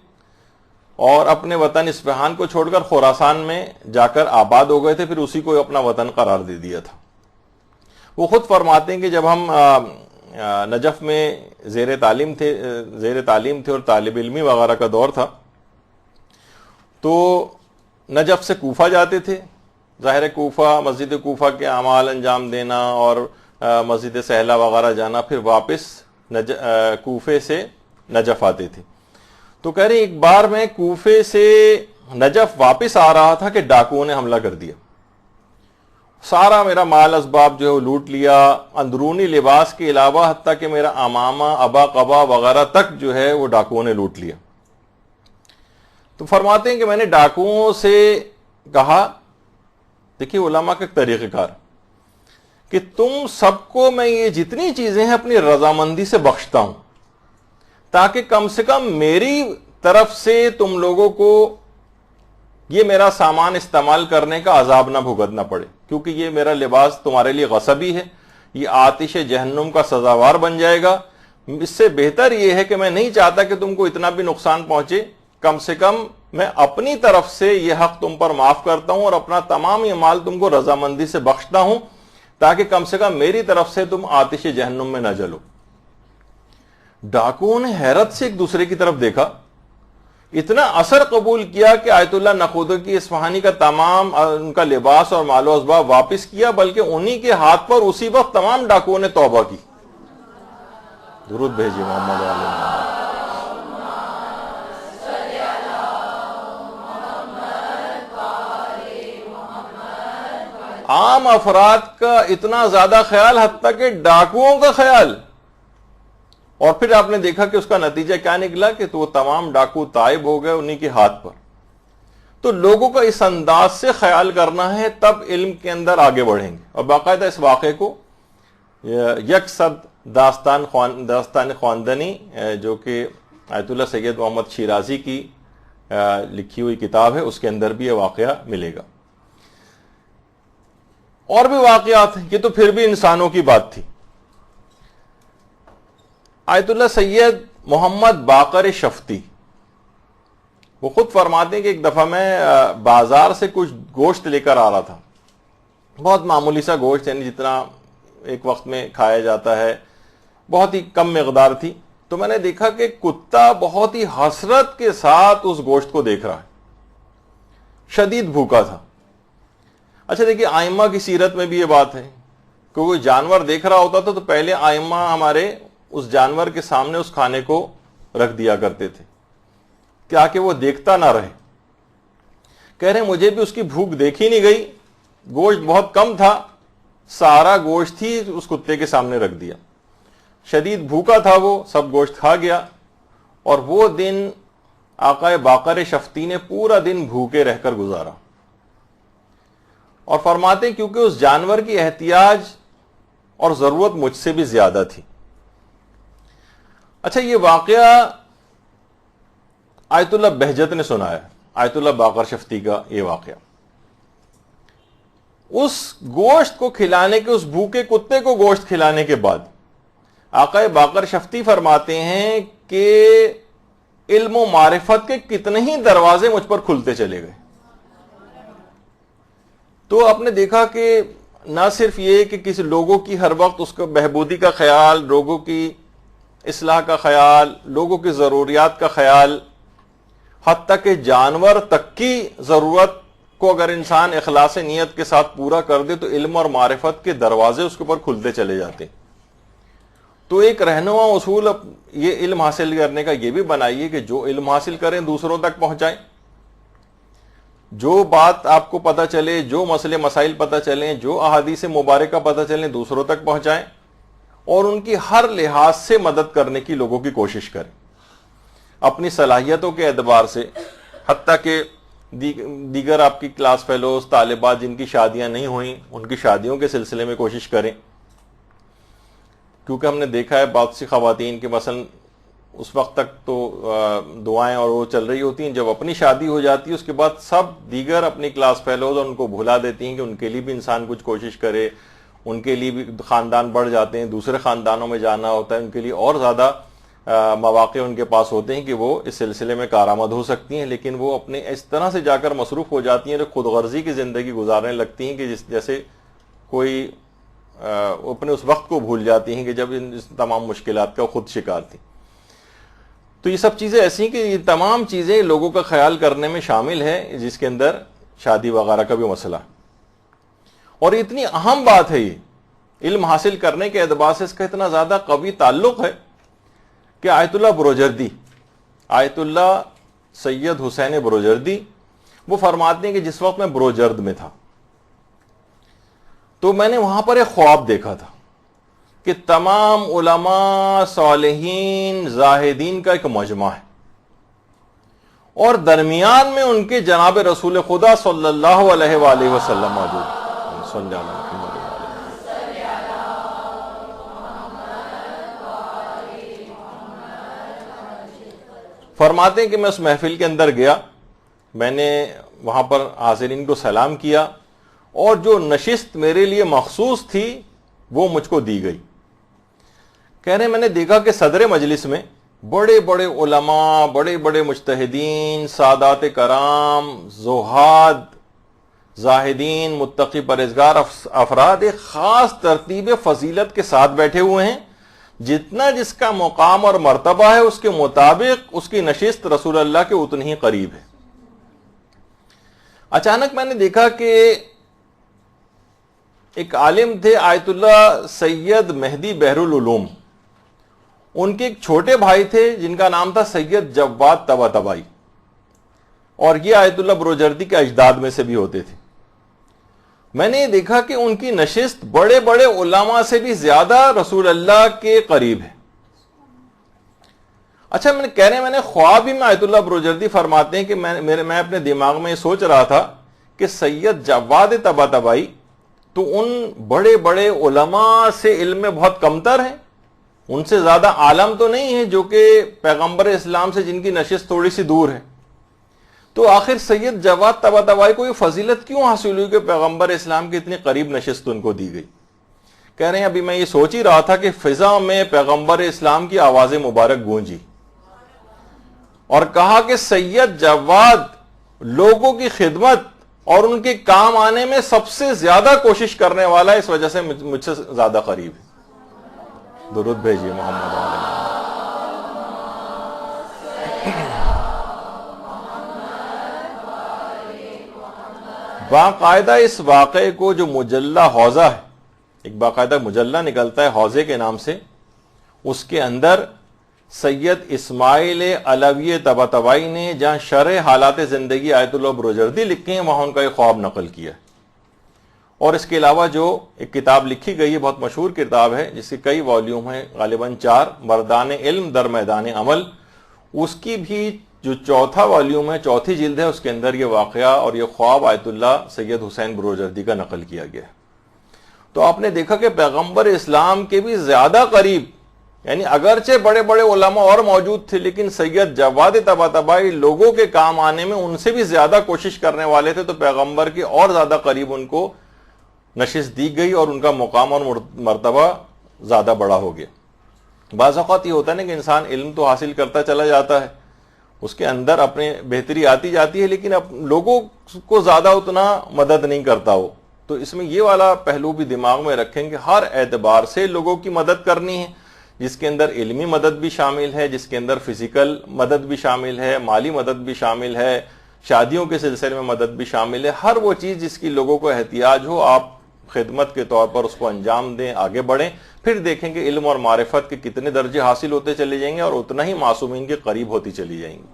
Speaker 1: اور اپنے وطن اصفہان کو چھوڑ کر خراسان میں جا کر آباد ہو گئے تھے، پھر اسی کو اپنا وطن قرار دے دیا تھا۔ وہ خود فرماتے ہیں کہ جب ہم نجف میں زیر تعلیم تھے اور طالب علمی وغیرہ کا دور تھا، تو نجف سے کوفہ جاتے تھے۔ ظاہر کوفہ، مسجد کوفہ کے اعمال انجام دینا اور مسجد سہلہ وغیرہ جانا، پھر واپس کوفے سے نجف آتے تھے۔ تو کہہ رہے ایک بار میں کوفے سے نجف واپس آ رہا تھا کہ ڈاکوؤں نے حملہ کر دیا، سارا میرا مال اسباب جو ہے وہ لوٹ لیا، اندرونی لباس کے علاوہ حتیٰ کہ میرا امامہ، ابا قبا وغیرہ تک جو ہے وہ ڈاکوؤں نے لوٹ لیا۔ تو فرماتے ہیں کہ میں نے ڈاکوؤں سے کہا، دیکھیے علماء کا طریقہ کار، کہ تم سب کو میں یہ جتنی چیزیں ہیں اپنی رضامندی سے بخشتا ہوں، تاکہ کم سے کم میری طرف سے تم لوگوں کو یہ میرا سامان استعمال کرنے کا عذاب نہ بھگتنا پڑے، کیونکہ یہ میرا لباس تمہارے لیے غصبی ہے، یہ آتش جہنم کا سزاوار بن جائے گا۔ اس سے بہتر یہ ہے کہ میں نہیں چاہتا کہ تم کو اتنا بھی نقصان پہنچے، کم سے کم میں اپنی طرف سے یہ حق تم پر معاف کرتا ہوں اور اپنا تمام یہ مال تم کو رضامندی سے بخشتا ہوں، تاکہ کم سے کم میری طرف سے تم آتش جہنم میں نہ جلو۔ ڈاکوؤں نے حیرت سے ایک دوسرے کی طرف دیکھا، اتنا اثر قبول کیا کہ آیت اللہ نخودگی اصفہانی کا تمام ان کا لباس اور مال و اسباب واپس کیا، بلکہ انہی کے ہاتھ پر اسی وقت تمام ڈاکوؤں نے توبہ کی۔ درود بھیجیے محمد علیہ محمد۔ عام افراد کا اتنا زیادہ خیال، حتیٰ کہ ڈاکوؤں کا خیال، اور پھر آپ نے دیکھا کہ اس کا نتیجہ کیا نکلا کہ تو وہ تمام ڈاکو تائب ہو گئے انہی کے ہاتھ پر۔ تو لوگوں کا اس انداز سے خیال کرنا ہے، تب علم کے اندر آگے بڑھیں گے۔ اور باقاعدہ اس واقعے کو یکصد داستان خواندنی جو کہ آیت اللہ سید محمد شیرازی کی لکھی ہوئی کتاب ہے، اس کے اندر بھی یہ واقعہ ملے گا۔ اور بھی واقعات ہیں، یہ تو پھر بھی انسانوں کی بات تھی۔ آیت اللہ سید محمد باقر شفتی وہ خود فرماتے ہیں کہ ایک دفعہ میں بازار سے کچھ گوشت لے کر آ رہا تھا، بہت معمولی سا گوشت، یعنی جتنا ایک وقت میں کھایا جاتا ہے، بہت ہی کم مقدار تھی۔ تو میں نے دیکھا کہ کتا بہت ہی حسرت کے ساتھ اس گوشت کو دیکھ رہا ہے، شدید بھوکا تھا۔ اچھا دیکھیے، آئمہ کی سیرت میں بھی یہ بات ہے کہ کوئی جانور دیکھ رہا ہوتا تھا تو پہلے آئمہ ہمارے اس جانور کے سامنے اس کھانے کو رکھ دیا کرتے تھے تاکہ وہ دیکھتا نہ رہے۔ کہہ رہے مجھے بھی اس کی بھوک دیکھی نہیں گئی، گوشت بہت کم تھا، سارا گوشت ہی اس کتے کے سامنے رکھ دیا۔ شدید بھوکا تھا وہ، سب گوشت کھا گیا، اور وہ دن آقا باقر شفتی نے پورا دن بھوکے رہ کر گزارا۔ اور فرماتے ہیں کیونکہ اس جانور کی احتیاج اور ضرورت مجھ سے بھی زیادہ تھی۔ اچھا، یہ واقعہ آیت اللہ بہجت نے سنایا، آیت اللہ باقر شفتی کا یہ واقعہ۔ اس گوشت کو کھلانے کے، اس بھوکے کتے کو گوشت کھلانے کے بعد آقا باقر شفتی فرماتے ہیں کہ علم و معرفت کے کتنے ہی دروازے مجھ پر کھلتے چلے گئے، تو آپ نے دیکھا کہ نہ صرف یہ کہ کسی لوگوں کی ہر وقت اس کو بہبودی کا خیال، لوگوں کی اصلاح کا خیال، لوگوں کی ضروریات کا خیال، حتیٰ کہ جانور تک کی ضرورت کو اگر انسان اخلاص نیت کے ساتھ پورا کر دے تو علم اور معرفت کے دروازے اس کے اوپر کھلتے چلے جاتے ہیں. تو ایک رہنما اصول یہ علم حاصل کرنے کا یہ بھی بنائیے کہ جو علم حاصل کریں دوسروں تک پہنچائیں. جو بات آپ کو پتہ چلے، جو مسئلے مسائل پتہ چلیں، جو احادیث مبارکہ پتہ چلیں، دوسروں تک پہنچائیں اور ان کی ہر لحاظ سے مدد کرنے کی لوگوں کی کوشش کریں، اپنی صلاحیتوں کے اعتبار سے. حتیٰ کہ دیگر آپ کی کلاس فیلوز، طالبات جن کی شادیاں نہیں ہوئیں، ان کی شادیوں کے سلسلے میں کوشش کریں. کیونکہ ہم نے دیکھا ہے بہت سی خواتین کے مثلا اس وقت تک تو دعائیں اور وہ چل رہی ہوتی ہیں، جب اپنی شادی ہو جاتی ہے اس کے بعد سب دیگر اپنی کلاس فیلوز اور ان کو بھلا دیتی ہیں کہ ان کے لیے بھی انسان کچھ کوشش کرے. ان کے لیے بھی خاندان بڑھ جاتے ہیں، دوسرے خاندانوں میں جانا ہوتا ہے، ان کے لیے اور زیادہ مواقع ان کے پاس ہوتے ہیں کہ وہ اس سلسلے میں کارآمد ہو سکتی ہیں. لیکن وہ اپنے اس طرح سے جا کر مصروف ہو جاتی ہیں کہ خود غرضی کی زندگی گزارنے لگتی ہیں کہ جیسے کوئی اپنے اس وقت کو بھول جاتی ہیں کہ جب ان تمام مشکلات کا خود شکار تھی. تو یہ سب چیزیں ایسی ہیں کہ یہ تمام چیزیں لوگوں کا خیال کرنے میں شامل ہیں، جس کے اندر شادی وغیرہ کا بھی مسئلہ. اور اتنی اہم بات ہے یہ علم حاصل کرنے کے اعتبار سے اس کا اتنا زیادہ قوی تعلق ہے کہ آیت اللہ بروجردی، آیت اللہ سید حسین بروجردی، وہ فرماتے ہیں کہ جس وقت میں بروجرد میں تھا تو میں نے وہاں پر ایک خواب دیکھا تھا کہ تمام علماء، صالحین، زاہدین کا ایک مجمع ہے اور درمیان میں ان کے جناب رسول خدا صلی اللہ علیہ وآلہ وسلم موجود ہے. صلی اللہ علیہ وسلم. فرماتے ہیں کہ میں اس محفل کے اندر گیا، میں نے وہاں پر حاضرین کو سلام کیا اور جو نشست میرے لیے مخصوص تھی وہ مجھ کو دی گئی. کہہ رہے میں نے دیکھا کہ صدر مجلس میں بڑے بڑے علماء، بڑے بڑے مجتہدین، سادات کرام، زہاد، زاہدین، متقی پرہیزگار افراد ایک خاص ترتیب فضیلت کے ساتھ بیٹھے ہوئے ہیں. جتنا جس کا مقام اور مرتبہ ہے اس کے مطابق اس کی نشست رسول اللہ کے اتنی ہی قریب ہے. اچانک میں نے دیکھا کہ ایک عالم تھے آیت اللہ سید مہدی بحر العلوم، ان کے ایک چھوٹے بھائی تھے جن کا نام تھا سید جواد طباطبائی، اور یہ آیت اللہ بروجردی کے اجداد میں سے بھی ہوتے تھے. میں نے یہ دیکھا کہ ان کی نشست بڑے بڑے علماء سے بھی زیادہ رسول اللہ کے قریب ہے. اچھا میں نے خواب ہی میں آیت اللہ بروجردی فرماتے ہیں کہ میں اپنے دماغ میں یہ سوچ رہا تھا کہ سید جواد طباطبائی تو ان بڑے بڑے علماء سے علم میں بہت کمتر ہیں، ان سے زیادہ عالم تو نہیں ہے جو کہ پیغمبر اسلام سے جن کی نشست تھوڑی سی دور ہے. تو آخر سید جواد طباطبائی کو یہ فضیلت کیوں حاصل ہوئی کہ پیغمبر اسلام کی اتنی قریب نشست ان کو دی گئی؟ کہہ رہے ہیں ابھی میں یہ سوچ ہی رہا تھا کہ فضا میں پیغمبر اسلام کی آواز مبارک گونجی اور کہا کہ سید جواد لوگوں کی خدمت اور ان کے کام آنے میں سب سے زیادہ کوشش کرنے والا ہے، اس وجہ سے مجھ سے زیادہ قریب ہے. درود بھیجیے محمد علیہ. باقاعدہ اس واقعے کو جو مجلہ حوضہ ہے، ایک باقاعدہ مجلہ نکلتا ہے حوضے کے نام سے، اس کے اندر سید اسماعیل علوی طباطبائی نے جہاں شرح حالات زندگی آیت اللہ بروجردی لکھے ہیں وہاں ان کا ایک خواب نقل کیا ہے. اور اس کے علاوہ جو ایک کتاب لکھی گئی ہے، بہت مشہور کتاب ہے جس کے کئی والیوم ہیں، غالباً 4، مردان علم در میدان عمل، اس کی بھی جو چوتھا والیوم ہے، چوتھی جلد ہے، اس کے اندر یہ واقعہ اور یہ خواب آیت اللہ سید حسین بروجردی کا نقل کیا گیا ہے. تو آپ نے دیکھا کہ پیغمبر اسلام کے بھی زیادہ قریب، یعنی اگرچہ بڑے بڑے علماء اور موجود تھے لیکن سید جواد طباطبائی لوگوں کے کام آنے میں ان سے بھی زیادہ کوشش کرنے والے تھے، تو پیغمبر کے اور زیادہ قریب ان کو نشست دی گئی اور ان کا مقام اور مرتبہ زیادہ بڑا ہو گیا. بعض اوقات یہ ہوتا ہے نا کہ انسان علم تو حاصل کرتا چلا جاتا ہے، اس کے اندر اپنے بہتری آتی جاتی ہے، لیکن اب لوگوں کو زیادہ اتنا مدد نہیں کرتا. تو اس میں یہ والا پہلو بھی دماغ میں رکھیں کہ ہر اعتبار سے لوگوں کی مدد کرنی ہے، جس کے اندر علمی مدد بھی شامل ہے، جس کے اندر فزیکل مدد بھی شامل ہے، مالی مدد بھی شامل ہے، شادیوں کے سلسلے میں مدد بھی شامل ہے۔ ہر وہ چیز جس کی لوگوں کو احتیاج ہو، آپ خدمت کے طور پر اس کو انجام دیں، آگے بڑھیں، پھر دیکھیں کہ علم اور معرفت کے کتنے درجے حاصل ہوتے چلے جائیں گے اور اتنا ہی معصومین کے قریب ہوتی چلی جائیں گی۔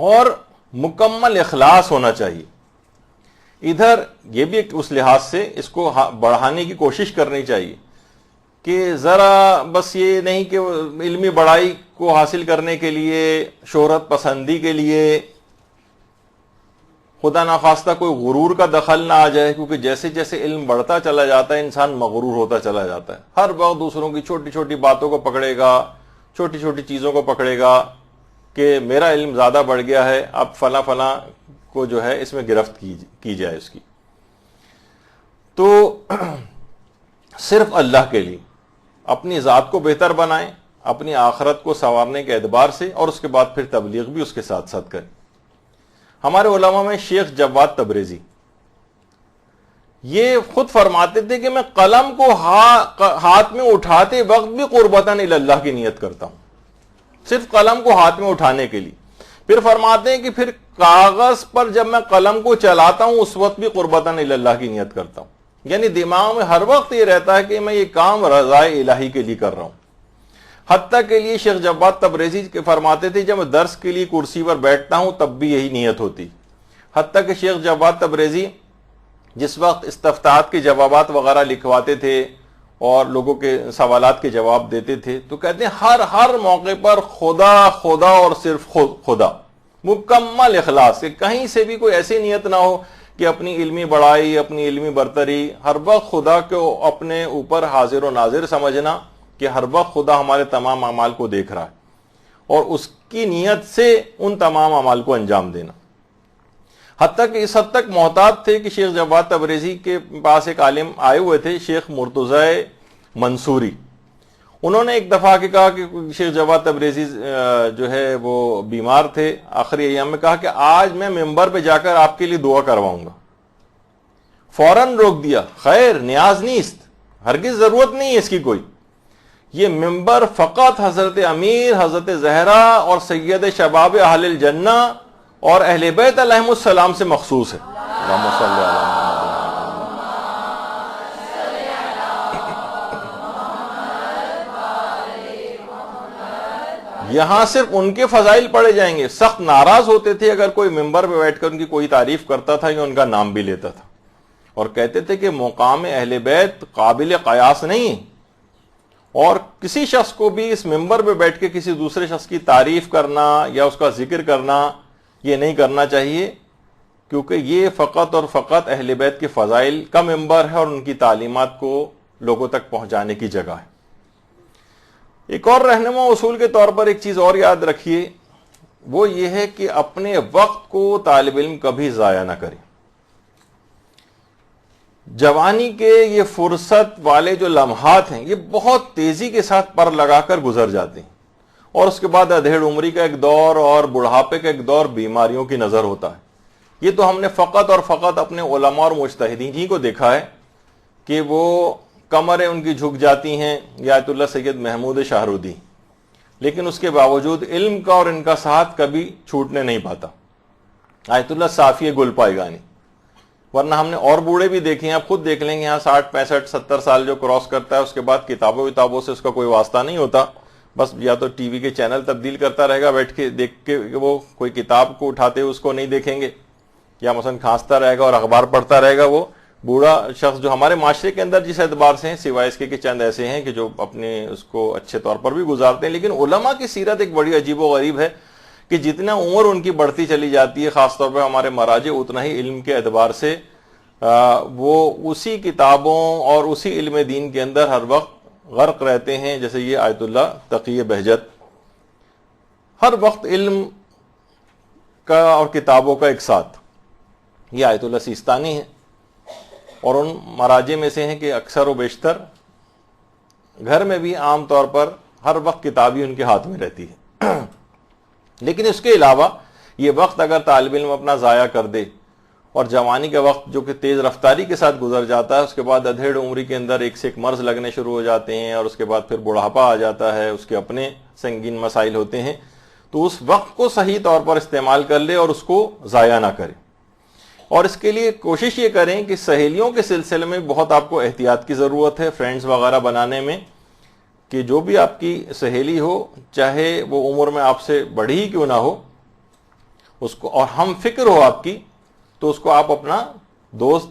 Speaker 1: اور مکمل اخلاص ہونا چاہیے۔ ادھر یہ بھی اس لحاظ سے اس کو بڑھانے کی کوشش کرنی چاہیے کہ ذرا بس یہ نہیں کہ علمی بڑائی کو حاصل کرنے کے لیے، شہرت پسندی کے لیے خدا نخواستہ کوئی غرور کا دخل نہ آ جائے، کیونکہ جیسے جیسے علم بڑھتا چلا جاتا ہے انسان مغرور ہوتا چلا جاتا ہے، ہر وقت دوسروں کی چھوٹی چھوٹی باتوں کو پکڑے گا، چھوٹی چھوٹی چیزوں کو پکڑے گا کہ میرا علم زیادہ بڑھ گیا ہے، اب فلاں فلاں کو جو ہے اس میں گرفت کی جائے اس کی۔ تو صرف اللہ کے لیے اپنی ذات کو بہتر بنائیں، اپنی آخرت کو سنوارنے کے اعتبار سے، اور اس کے بعد پھر تبلیغ بھی اس کے ساتھ ساتھ کریں۔ ہمارے علماء میں شیخ جواد تبریزی یہ خود فرماتے تھے کہ میں قلم کو ہاتھ میں اٹھاتے وقت بھی قربتاً الی اللہ کی نیت کرتا ہوں، صرف قلم کو ہاتھ میں اٹھانے کے لیے۔ پھر فرماتے ہیں کہ پھر کاغذ پر جب میں قلم کو چلاتا ہوں اس وقت بھی قربتاً الی اللہ کی نیت کرتا ہوں، یعنی دماغ میں ہر وقت یہ رہتا ہے کہ میں یہ کام رضائے الہی کے لیے کر رہا ہوں۔ حتیٰ کے لیے شیخ جواد تبریزی کے فرماتے تھے جب میں درس کے لیے کرسی پر بیٹھتا ہوں تب بھی یہی نیت ہوتی۔ حتیٰ کہ شیخ جواد تبریزی جس وقت استفتاحات کے جوابات وغیرہ لکھواتے تھے اور لوگوں کے سوالات کے جواب دیتے تھے تو کہتے ہیں ہر موقع پر خدا خدا اور صرف خدا، مکمل اخلاص، کہ کہیں سے بھی کوئی ایسی نیت نہ ہو کہ اپنی علمی بڑائی، اپنی علمی برتری، ہر وقت خدا کو اپنے اوپر حاضر و ناظر سمجھنا کہ ہر وقت خدا ہمارے تمام اعمال کو دیکھ رہا ہے اور اس کی نیت سے ان تمام اعمال کو انجام دینا۔ حتیٰ کہ اس حد تک محتاط تھے کہ شیخ جواد تبریزی کے پاس ایک عالم آئے ہوئے تھے، شیخ مرتضی منصوری۔ انہوں نے ایک دفعہ کہ کہا کہ شیخ جواد تبریزی جو ہے وہ بیمار تھے، آخری ایام میں کہا کہ آج میں ممبر پہ جا کر آپ کے لیے دعا کرواؤں گا۔ فوراً روک دیا، خیر نیاز نیست، ہرگز ضرورت نہیں ہے اس کی کوئی، یہ ممبر فقط حضرت امیر، حضرت زہرا اور سید شباب اہل الجنہ اور اہل بیت علیہم السلام سے مخصوص ہے۔ اللہم صلی علی محمد۔ یہاں صرف ان کے فضائل پڑھے جائیں گے۔ سخت ناراض ہوتے تھے اگر کوئی ممبر پہ بیٹھ کر ان کی کوئی تعریف کرتا تھا یا ان کا نام بھی لیتا تھا، اور کہتے تھے کہ مقام اہل بیت قابل قیاس نہیں ہے، اور کسی شخص کو بھی اس ممبر پہ بیٹھ کے کسی دوسرے شخص کی تعریف کرنا یا اس کا ذکر کرنا یہ نہیں کرنا چاہیے، کیونکہ یہ فقط اور فقط اہل بیت کے فضائل کا ممبر ہے اور ان کی تعلیمات کو لوگوں تک پہنچانے کی جگہ ہے۔ ایک اور رہنما اصول کے طور پر ایک چیز اور یاد رکھیے، وہ یہ ہے کہ اپنے وقت کو طالب علم کبھی ضائع نہ کرے۔ جوانی کے یہ فرصت والے جو لمحات ہیں یہ بہت تیزی کے ساتھ پر لگا کر گزر جاتے ہیں، اور اس کے بعد ادھیڑ عمری کا ایک دور اور بڑھاپے کا ایک دور بیماریوں کی نظر ہوتا ہے۔ یہ تو ہم نے فقط اور فقط اپنے علماء اور مجتہدین ہی کو دیکھا ہے کہ وہ کمریں ان کی جھک جاتی ہیں، یا آیت اللہ سید محمود شاہرودی، لیکن اس کے باوجود علم کا اور ان کا ساتھ کبھی چھوٹنے نہیں پاتا۔ آیت اللہ صافی گل پائیگانی، ورنہ ہم نے اور بوڑھے بھی دیکھے ہیں، آپ خود دیکھ لیں گے، یہاں 60 65 70 سال جو کراس کرتا ہے اس کے بعد کتابوں سے اس کا کوئی واسطہ نہیں ہوتا، بس یا تو ٹی وی کے چینل تبدیل کرتا رہے گا بیٹھ کے دیکھ کے، وہ کوئی کتاب کو اٹھاتے ہوئے اس کو نہیں دیکھیں گے، یا مثلا کھانستا رہے گا اور اخبار پڑھتا رہے گا۔ وہ بوڑھا شخص جو ہمارے معاشرے کے اندر جس اعتبار سے ہیں، سوائے اس کے کہ چند ایسے ہیں کہ جو اپنے اس کو اچھے طور پر بھی گزارتے ہیں، لیکن علماء کی سیرت ایک بڑی عجیب و غریب ہے کہ جتنا عمر ان کی بڑھتی چلی جاتی ہے، خاص طور پہ ہمارے مراجع اتنا ہی علم کے اعتبار سے وہ اسی کتابوں اور اسی علم دین کے اندر ہر وقت غرق رہتے ہیں۔ جیسے یہ آیت اللہ تقی بہجت، ہر وقت علم کا اور کتابوں کا ایک ساتھ، یہ آیت اللہ سیستانی ہے، اور ان مراجع میں سے ہیں کہ اکثر و بیشتر گھر میں بھی عام طور پر ہر وقت کتاب ہی ان کے ہاتھ میں رہتی ہے۔ لیکن اس کے علاوہ یہ وقت اگر طالب علم اپنا ضائع کر دے اور جوانی کا وقت جو کہ تیز رفتاری کے ساتھ گزر جاتا ہے، اس کے بعد ادھیڑ عمری کے اندر ایک سے ایک مرض لگنے شروع ہو جاتے ہیں، اور اس کے بعد پھر بڑھاپا آ جاتا ہے، اس کے اپنے سنگین مسائل ہوتے ہیں، تو اس وقت کو صحیح طور پر استعمال کر لے اور اس کو ضائع نہ کرے. اور اس کے لیے کوشش یہ کریں کہ سہیلیوں کے سلسلے میں بہت آپ کو احتیاط کی ضرورت ہے، فرینڈز وغیرہ بنانے میں، کہ جو بھی آپ کی سہیلی ہو، چاہے وہ عمر میں آپ سے بڑی ہی کیوں نہ ہو، اس کو اور ہم فکر ہو آپ کی، تو اس کو آپ اپنا دوست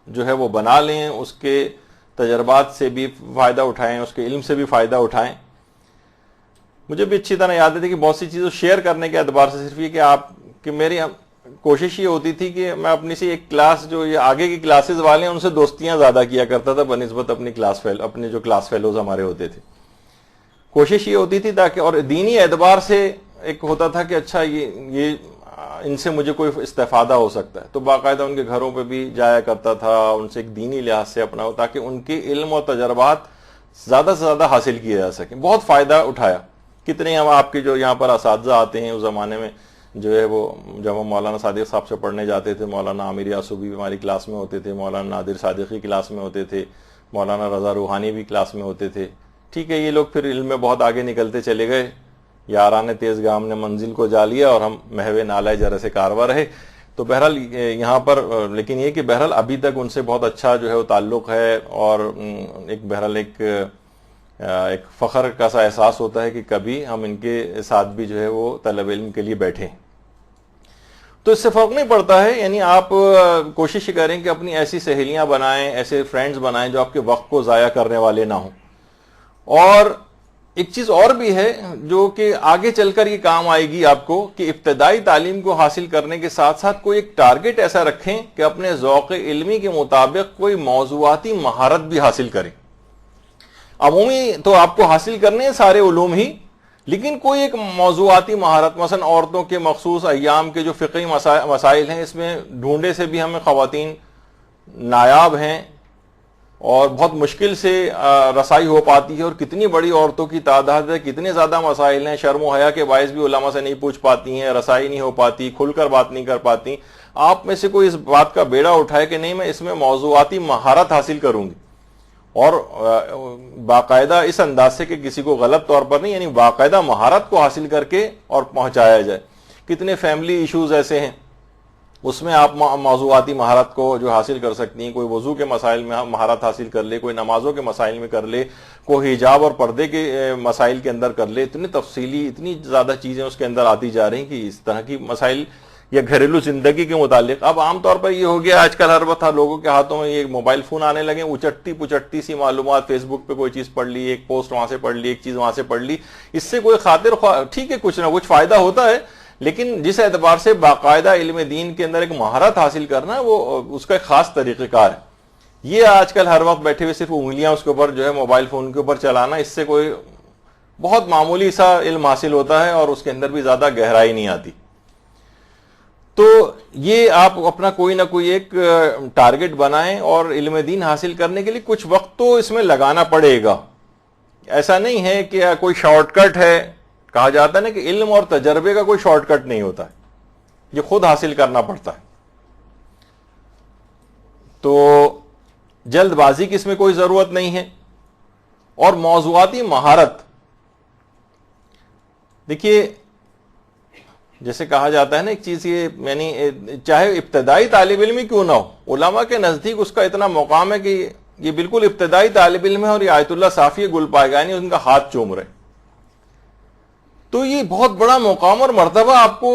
Speaker 1: جو ہے وہ بنا لیں، اس کے تجربات سے بھی فائدہ اٹھائیں، اس کے علم سے بھی فائدہ اٹھائیں. مجھے بھی اچھی طرح یاد ہے کہ بہت سی چیزوں شیئر کرنے کے اعتبار سے صرف یہ کہ میری کوشش یہ ہوتی تھی کہ میں اپنی سی ایک کلاس جو یہ آگے کی کلاسز والے ہیں ان سے دوستیاں زیادہ کیا کرتا تھا بنسبت اپنے جو کلاس فیلوز ہمارے ہوتے تھے. کوشش یہ ہوتی تھی تاکہ، اور دینی اعتبار سے ایک ہوتا تھا کہ اچھا یہ ان سے مجھے کوئی استفادہ ہو سکتا ہے، تو باقاعدہ ان کے گھروں پہ بھی جایا کرتا تھا، ان سے ایک دینی لحاظ سے اپنا ہو تاکہ ان کے علم اور تجربات زیادہ سے زیادہ حاصل کیے جا سکیں. بہت فائدہ اٹھایا. کتنے ہم آپ کے جو یہاں پر اساتذہ آتے ہیں، اس زمانے میں جو ہے وہ جب ہم مولانا صادق صاحب سے پڑھنے جاتے تھے، مولانا عامر یاسوبی ہماری کلاس میں ہوتے تھے، مولانا نادر صادقی کلاس میں ہوتے تھے، مولانا رضا روحانی بھی کلاس میں ہوتے تھے. ٹھیک ہے، یہ لوگ پھر علم میں بہت آگے نکلتے چلے گئے، یاران تیز گام نے منزل کو جا لیا اور ہم محو نالہ جرس سے کاروا رہے. تو بہرحال یہاں پر لیکن یہ کہ بہرحال ابھی تک ان سے بہت اچھا جو ہے وہ تعلق ہے، اور ایک بہرحال ایک فخر کا سا احساس ہوتا ہے کہ کبھی ہم ان کے ساتھ بھی جو ہے وہ طلب علم کے لیے بیٹھے. تو اس سے فرق نہیں پڑتا ہے، یعنی آپ کوشش کریں کہ اپنی ایسی سہیلیاں بنائیں، ایسے فرینڈز بنائیں جو آپ کے وقت کو ضائع کرنے والے نہ ہوں. اور ایک چیز اور بھی ہے جو کہ آگے چل کر یہ کام آئے گی آپ کو، کہ ابتدائی تعلیم کو حاصل کرنے کے ساتھ ساتھ کوئی ایک ٹارگٹ ایسا رکھیں کہ اپنے ذوق علمی کے مطابق کوئی موضوعاتی مہارت بھی حاصل کریں. عمومی تو آپ کو حاصل کرنے ہیں سارے علوم ہی، لیکن کوئی ایک موضوعاتی مہارت، مثلا عورتوں کے مخصوص ایام کے جو فقہی مسائل ہیں، اس میں ڈھونڈے سے بھی ہمیں خواتین نایاب ہیں اور بہت مشکل سے رسائی ہو پاتی ہے، اور کتنی بڑی عورتوں کی تعداد ہے، کتنے زیادہ مسائل ہیں، شرم و حیا کے باعث بھی علماء سے نہیں پوچھ پاتی ہیں، رسائی نہیں ہو پاتی، کھل کر بات نہیں کر پاتی. آپ میں سے کوئی اس بات کا بیڑا اٹھائے کہ نہیں میں اس میں موضوعاتی مہارت حاصل کروں گی، اور باقاعدہ اس انداز سے کہ کسی کو غلط طور پر نہیں، یعنی باقاعدہ مہارت کو حاصل کر کے اور پہنچایا جائے. کتنے فیملی ایشوز ایسے ہیں، اس میں آپ موضوعاتی مہارت کو جو حاصل کر سکتی ہیں. کوئی وضو کے مسائل میں مہارت حاصل کر لے، کوئی نمازوں کے مسائل میں کر لے، کوئی حجاب اور پردے کے مسائل کے اندر کر لے. اتنی تفصیلی، اتنی زیادہ چیزیں اس کے اندر آتی جا رہی ہیں کہ اس طرح کی مسائل یا گھریلو زندگی کے متعلق اب عام طور پر یہ ہو گیا آج کل ہر وقت لوگوں کے ہاتھوں میں یہ موبائل فون آنے لگے، اچٹتی پچٹتی سی معلومات، فیس بک پہ کوئی چیز پڑھ لی، ایک پوسٹ وہاں سے پڑھ لی، ایک چیز وہاں سے پڑھ لی. اس سے کوئی خاطر ٹھیک ہے کچھ نہ کچھ فائدہ ہوتا ہے، لیکن جس اعتبار سے باقاعدہ علم دین کے اندر ایک مہارت حاصل کرنا وہ اس کا ایک خاص طریقہ کار ہے. یہ آج کل ہر وقت بیٹھے ہوئے صرف انگلیاں اس کے اوپر جو ہے موبائل فون کے اوپر چلانا، اس سے کوئی بہت معمولی سا علم حاصل ہوتا ہے اور اس کے اندر بھی زیادہ گہرائی نہیں آتی. تو یہ آپ اپنا کوئی نہ کوئی ایک ٹارگٹ بنائیں، اور علم دین حاصل کرنے کے لیے کچھ وقت تو اس میں لگانا پڑے گا. ایسا نہیں ہے کہ کوئی شارٹ کٹ ہے. کہا جاتا ہے نا کہ علم اور تجربے کا کوئی شارٹ کٹ نہیں ہوتا ہے، یہ خود حاصل کرنا پڑتا ہے. تو جلد بازی کی اس میں کوئی ضرورت نہیں ہے. اور موضوعاتی مہارت، دیکھیے جیسے کہا جاتا ہے نا ایک چیز، یہ یعنی چاہے ابتدائی طالب علم ہی کیوں نہ ہو، علماء کے نزدیک اس کا اتنا مقام ہے کہ یہ بالکل ابتدائی طالب علم ہے اور یہ آیت اللہ صافی گل پائے گا، یعنی ان کا ہاتھ چوم رہے. تو یہ بہت بڑا مقام اور مرتبہ آپ کو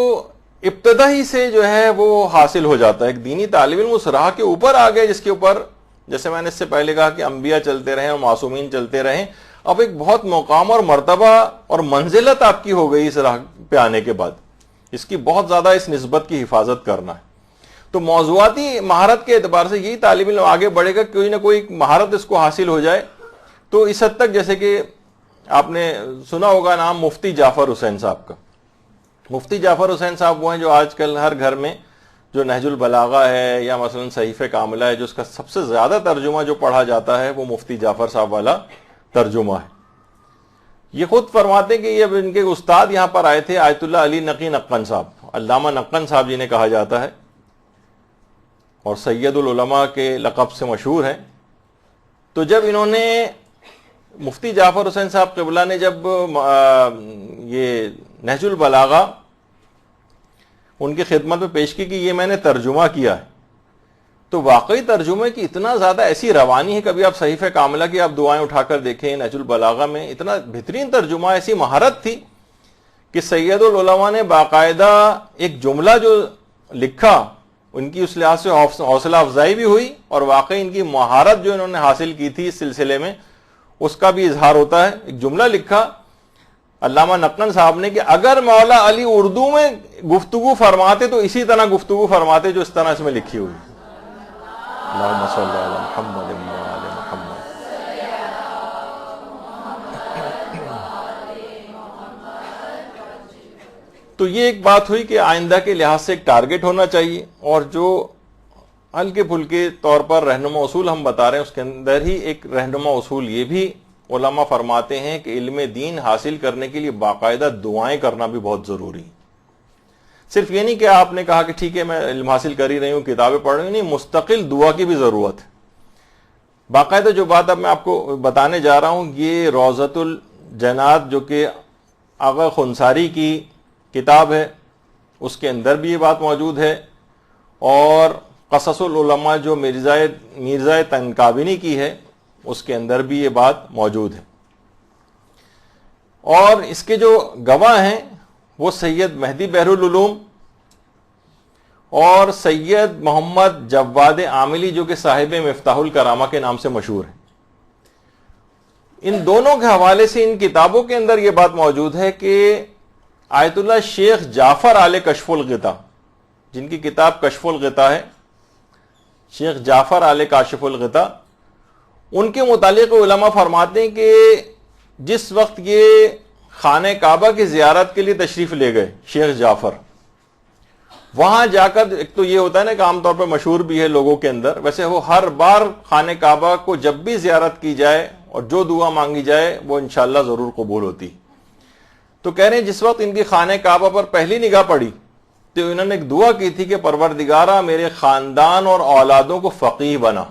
Speaker 1: ابتدا ہی سے جو ہے وہ حاصل ہو جاتا ہے. ایک دینی طالب علم اس راہ کے اوپر آ گئے جس کے اوپر، جیسے میں نے اس سے پہلے کہا کہ انبیاء چلتے رہیں اور معصومین چلتے رہیں. اب ایک بہت مقام اور مرتبہ اور منزلت آپ کی ہو گئی اس راہ پہ آنے کے بعد. اس کی بہت زیادہ اس نسبت کی حفاظت کرنا ہے. تو موضوعاتی مہارت کے اعتبار سے یہی طالب علم آگے بڑھے گا، کوئی نہ کوئی مہارت اس کو حاصل ہو جائے. تو اس حد تک جیسے کہ آپ نے سنا ہوگا نام مفتی جعفر حسین صاحب کا. مفتی جعفر حسین صاحب وہ ہیں جو آج کل ہر گھر میں جو نہج البلاغہ ہے یا مثلا صحیفہ کاملہ ہے، جو اس کا سب سے زیادہ ترجمہ جو پڑھا جاتا ہے وہ مفتی جعفر صاحب والا ترجمہ ہے. یہ خود فرماتے ہیں کہ یہ ان کے استاد یہاں پر آئے تھے، آیت اللہ علی نقی نقن صاحب، علامہ نقن صاحب جنہیں کہا جاتا ہے. اور سید العلماء کے لقب سے مشہور ہیں. تو جب انہوں نے مفتی جعفر حسین صاحب قبلہ نے جب یہ نہج البلاغہ ان کی خدمت میں پیش کی کہ یہ میں نے ترجمہ کیا ہے، تو واقعی ترجمے کی اتنا زیادہ ایسی روانی ہے. کبھی آپ صحیفہ کاملہ کی آپ دعائیں اٹھا کر دیکھیں، نہج البلاغہ میں اتنا بہترین ترجمہ، ایسی مہارت تھی کہ سید العلماء نے باقاعدہ ایک جملہ جو لکھا، ان کی اس لحاظ سے حوصلہ افزائی بھی ہوئی، اور واقعی ان کی مہارت جو انہوں نے حاصل کی تھی اس سلسلے میں اس کا بھی اظہار ہوتا ہے. ایک جملہ لکھا علامہ نقن صاحب نے کہ اگر مولا علی اردو میں گفتگو فرماتے تو اسی طرح گفتگو فرماتے جو اس طرح اس میں لکھی ہوئی. اللہم صلی علی محمد وعلی محمد. تو یہ ایک بات ہوئی کہ آئندہ کے لحاظ سے ایک ٹارگٹ ہونا چاہیے، اور جو ہلکے پھلکے طور پر رہنما اصول ہم بتا رہے ہیں اس کے اندر ہی ایک رہنما اصول یہ بھی علماء فرماتے ہیں کہ علم دین حاصل کرنے کے لیے باقاعدہ دعائیں کرنا بھی بہت ضروری ہے. صرف یہ نہیں کہ آپ نے کہا کہ ٹھیک ہے میں علم حاصل کر ہی رہی ہوں، کتابیں پڑھ رہی ہوں، نہیں، مستقل دعا کی بھی ضرورت ہے. باقاعدہ جو بات اب میں آپ کو بتانے جا رہا ہوں یہ روضۃ الجنات جو کہ آغا خنساری کی کتاب ہے اس کے اندر بھی یہ بات موجود ہے، اور قصص العلماء جو مرزا تنکابینی کی ہے اس کے اندر بھی یہ بات موجود ہے. اور اس کے جو گواہ ہیں وہ سید مہدی بحر العلوم اور سید محمد جواد عاملی جو کہ صاحب مفتاح الکرامہ کے نام سے مشہور ہیں. ان دونوں کے حوالے سے ان کتابوں کے اندر یہ بات موجود ہے کہ آیت اللہ شیخ جعفر آل کشف الغطا، جن کی کتاب کشف الغطا ہے، شیخ جعفر آل کاشف الغطا، ان کے متعلق علماء فرماتے ہیں کہ جس وقت یہ خانہ کعبہ کی زیارت کے لیے تشریف لے گئے شیخ جعفر، وہاں جا کر ایک تو یہ ہوتا ہے نا کہ عام طور پر مشہور بھی ہے لوگوں کے اندر، ویسے وہ ہر بار خانہ کعبہ کو جب بھی زیارت کی جائے اور جو دعا مانگی جائے وہ انشاءاللہ ضرور قبول ہوتی. تو کہہ رہے ہیں جس وقت ان کی خانہ کعبہ پر پہلی نگاہ پڑی تو انہوں نے ایک دعا کی تھی کہ پروردگارہ میرے خاندان اور اولادوں کو فقیہ بنا.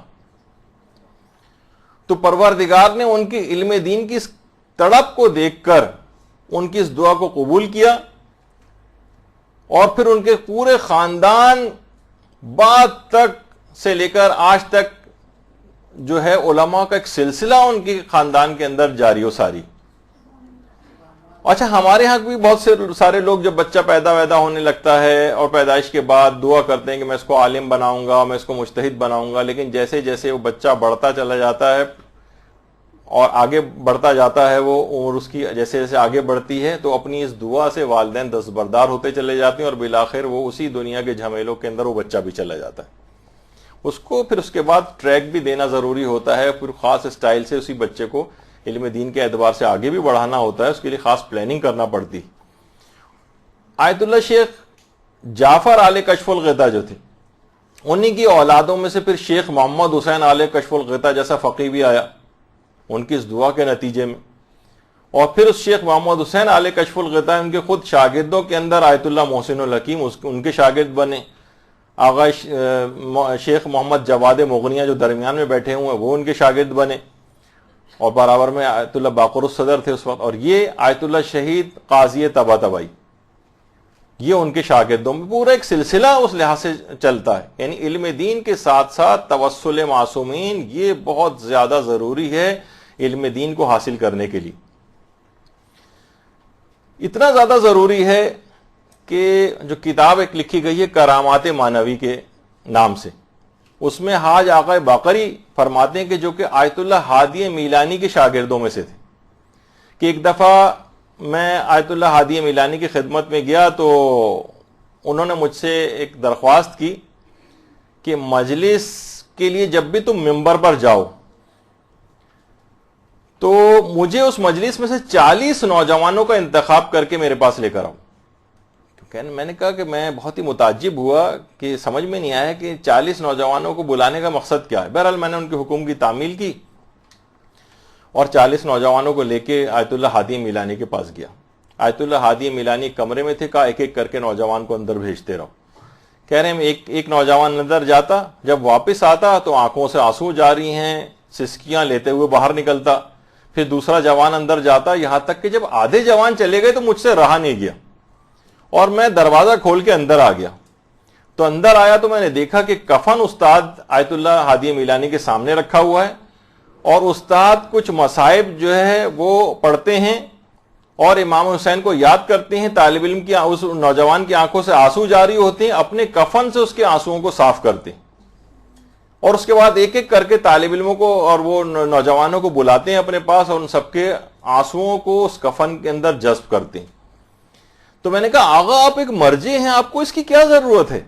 Speaker 1: تو پروردگار نے ان کی علم دین کی اس تڑپ کو دیکھ کر ان کی اس دعا کو قبول کیا، اور پھر ان کے پورے خاندان بعد تک سے لے کر آج تک جو ہے علماء کا ایک سلسلہ ان کے خاندان کے اندر جاری و ساری. اچھا، ہمارے ہاں بھی بہت سے سارے لوگ جب بچہ پیدا ہونے لگتا ہے اور پیدائش کے بعد دعا کرتے ہیں کہ میں اس کو عالم بناؤں گا، میں اس کو مجتہد بناؤں گا، لیکن جیسے جیسے وہ بچہ بڑھتا چلا جاتا ہے اور آگے بڑھتا جاتا ہے، وہ عمر اس کی جیسے جیسے آگے بڑھتی ہے تو اپنی اس دعا سے والدین دستبردار ہوتے چلے جاتے ہیں، اور بالآخر وہ اسی دنیا کے جھمیلوں کے اندر وہ بچہ بھی چلا جاتا ہے. اس کو پھر اس کے بعد ٹریک بھی دینا ضروری ہوتا ہے، پھر خاص اسٹائل سے اسی بچے کو علم دین کے اعتبار سے آگے بھی بڑھانا ہوتا ہے، اس کے لیے خاص پلاننگ کرنا پڑتی. آیت اللہ شیخ جعفر آل کشف الغطا جو تھے، انہی کی اولادوں میں سے پھر شیخ محمد حسین آل کشف الغطا جیسا فقیہ بھی آیا ان کی اس دعا کے نتیجے میں. اور پھر اس شیخ محمد حسین آل کشف الغطا ان کے خود شاگردوں کے اندر آیت اللہ محسن الحکیم ان کے شاگرد بنے، آغا شیخ محمد جواد مغنیہ جو درمیان میں بیٹھے ہوئے ہیں وہ ان کے شاگرد بنے، اور برابر میں آیت اللہ باقر الصدر تھے اس وقت، اور یہ آیت اللہ شہید قاضی طباطبائی، یہ ان کے شاگردوں میں پورا ایک سلسلہ اس لحاظ سے چلتا ہے. یعنی علم دین کے ساتھ ساتھ توسل معصومین یہ بہت زیادہ ضروری ہے علم دین کو حاصل کرنے کے لیے. اتنا زیادہ ضروری ہے کہ جو کتاب ایک لکھی گئی ہے کرامات مانوی کے نام سے، اس میں حاج آقا باقری فرماتے ہیں کہ جو کہ آیت اللہ ہادی میلانی کے شاگردوں میں سے تھے، کہ ایک دفعہ میں آیت اللہ ہادی میلانی کی خدمت میں گیا تو انہوں نے مجھ سے ایک درخواست کی کہ مجلس کے لیے جب بھی تم ممبر پر جاؤ تو مجھے اس مجلس میں سے 40 نوجوانوں کا انتخاب کر کے میرے پاس لے کر آؤ. میں نے کہا کہ میں بہت ہی متعجب ہوا کہ سمجھ میں نہیں آیا کہ 40 نوجوانوں کو بلانے کا مقصد کیا ہے. بہرحال میں نے ان کے حکم کی تعمیل کی اور 40 نوجوانوں کو لے کے آیت اللہ ہادی میلانی کے پاس گیا. آیت اللہ ہادی میلانی کمرے میں تھے، کہا ایک ایک کر کے نوجوان کو اندر بھیجتے رہو. کہہ رہے ہیں ایک نوجوان اندر جاتا، جب واپس آتا تو آنکھوں سے آنسو جاری ہیں، سسکیاں لیتے ہوئے باہر نکلتا. پھر دوسرا جوان اندر جاتا، یہاں تک کہ جب آدھے جوان چلے گئے تو مجھ سے رہا نہیں گیا اور میں دروازہ کھول کے اندر آ گیا. تو اندر آیا تو میں نے دیکھا کہ کفن استاد آیت اللہ ہادی میلانی کے سامنے رکھا ہوا ہے، اور استاد کچھ مصائب جو ہے وہ پڑھتے ہیں اور امام حسین کو یاد کرتے ہیں. طالب علم کی اس نوجوان کی آنکھوں سے آنسو جاری ہوتے ہیں، اپنے کفن سے اس کے آنسوؤں کو صاف کرتے ہیں، اور اس کے بعد ایک ایک کر کے طالب علموں کو اور وہ نوجوانوں کو بلاتے ہیں اپنے پاس، اور ان سب کے آنسوؤں کو اس کفن کے اندر جذب کرتے ہیں. تو میں نے کہا آغا آپ ایک مرجع ہیں، آپ کو اس کی کیا ضرورت ہے؟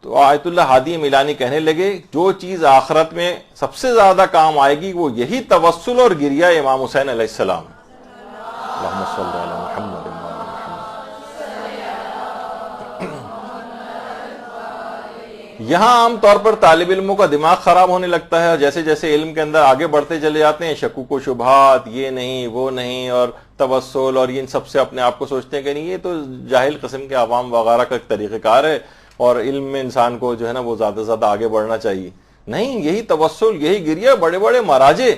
Speaker 1: تو آیت اللہ ہادی میلانی کہنے لگے جو چیز آخرت میں سب سے زیادہ کام آئے گی وہ یہی توسل اور گریہ امام حسین علیہ السلام. اللہم صلی علی محمد. یہاں عام طور پر طالب علموں کا دماغ خراب ہونے لگتا ہے، اور جیسے جیسے علم کے اندر آگے بڑھتے چلے جاتے ہیں شکوک و شبہات، یہ نہیں وہ نہیں، اور توسل اور ان سب سے اپنے آپ کو سوچتے ہیں کہ نہیں یہ تو جاہل قسم کے عوام وغیرہ کا طریقہ کار ہے، اور علم میں انسان کو جو ہے نا وہ زیادہ سے زیادہ آگے بڑھنا چاہیے. نہیں، یہی توسل، یہی گریہ، بڑے بڑے مراجع.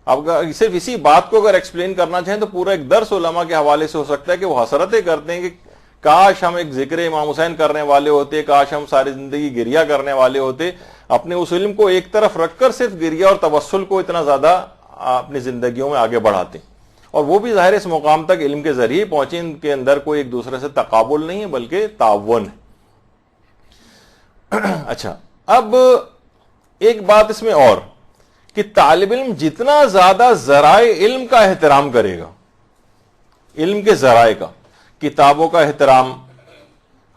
Speaker 1: اب صرف اسی بات کو اگر ایکسپلین کرنا چاہیں تو پورا ایک درس علماء کے حوالے سے ہو سکتا ہے کہ وہ حسرتیں کرتے ہیں کہ کاش ہم ایک ذکر امام حسین کرنے والے ہوتے، کاش ہم ساری زندگی گریہ کرنے والے ہوتے. اپنے اس علم کو ایک طرف رکھ کر صرف گریہ اور توسل کو اتنا زیادہ اپنی زندگیوں میں آگے بڑھاتے، اور وہ بھی ظاہر اس مقام تک علم کے ذریعے پہنچے، ان کے اندر کوئی ایک دوسرے سے تقابل نہیں ہے بلکہ تعاون ہے. اچھا، اب ایک بات اس میں اور کہ طالب علم جتنا زیادہ ذرائع علم کا احترام کرے گا، علم کے ذرائع کا، کتابوں کا احترام،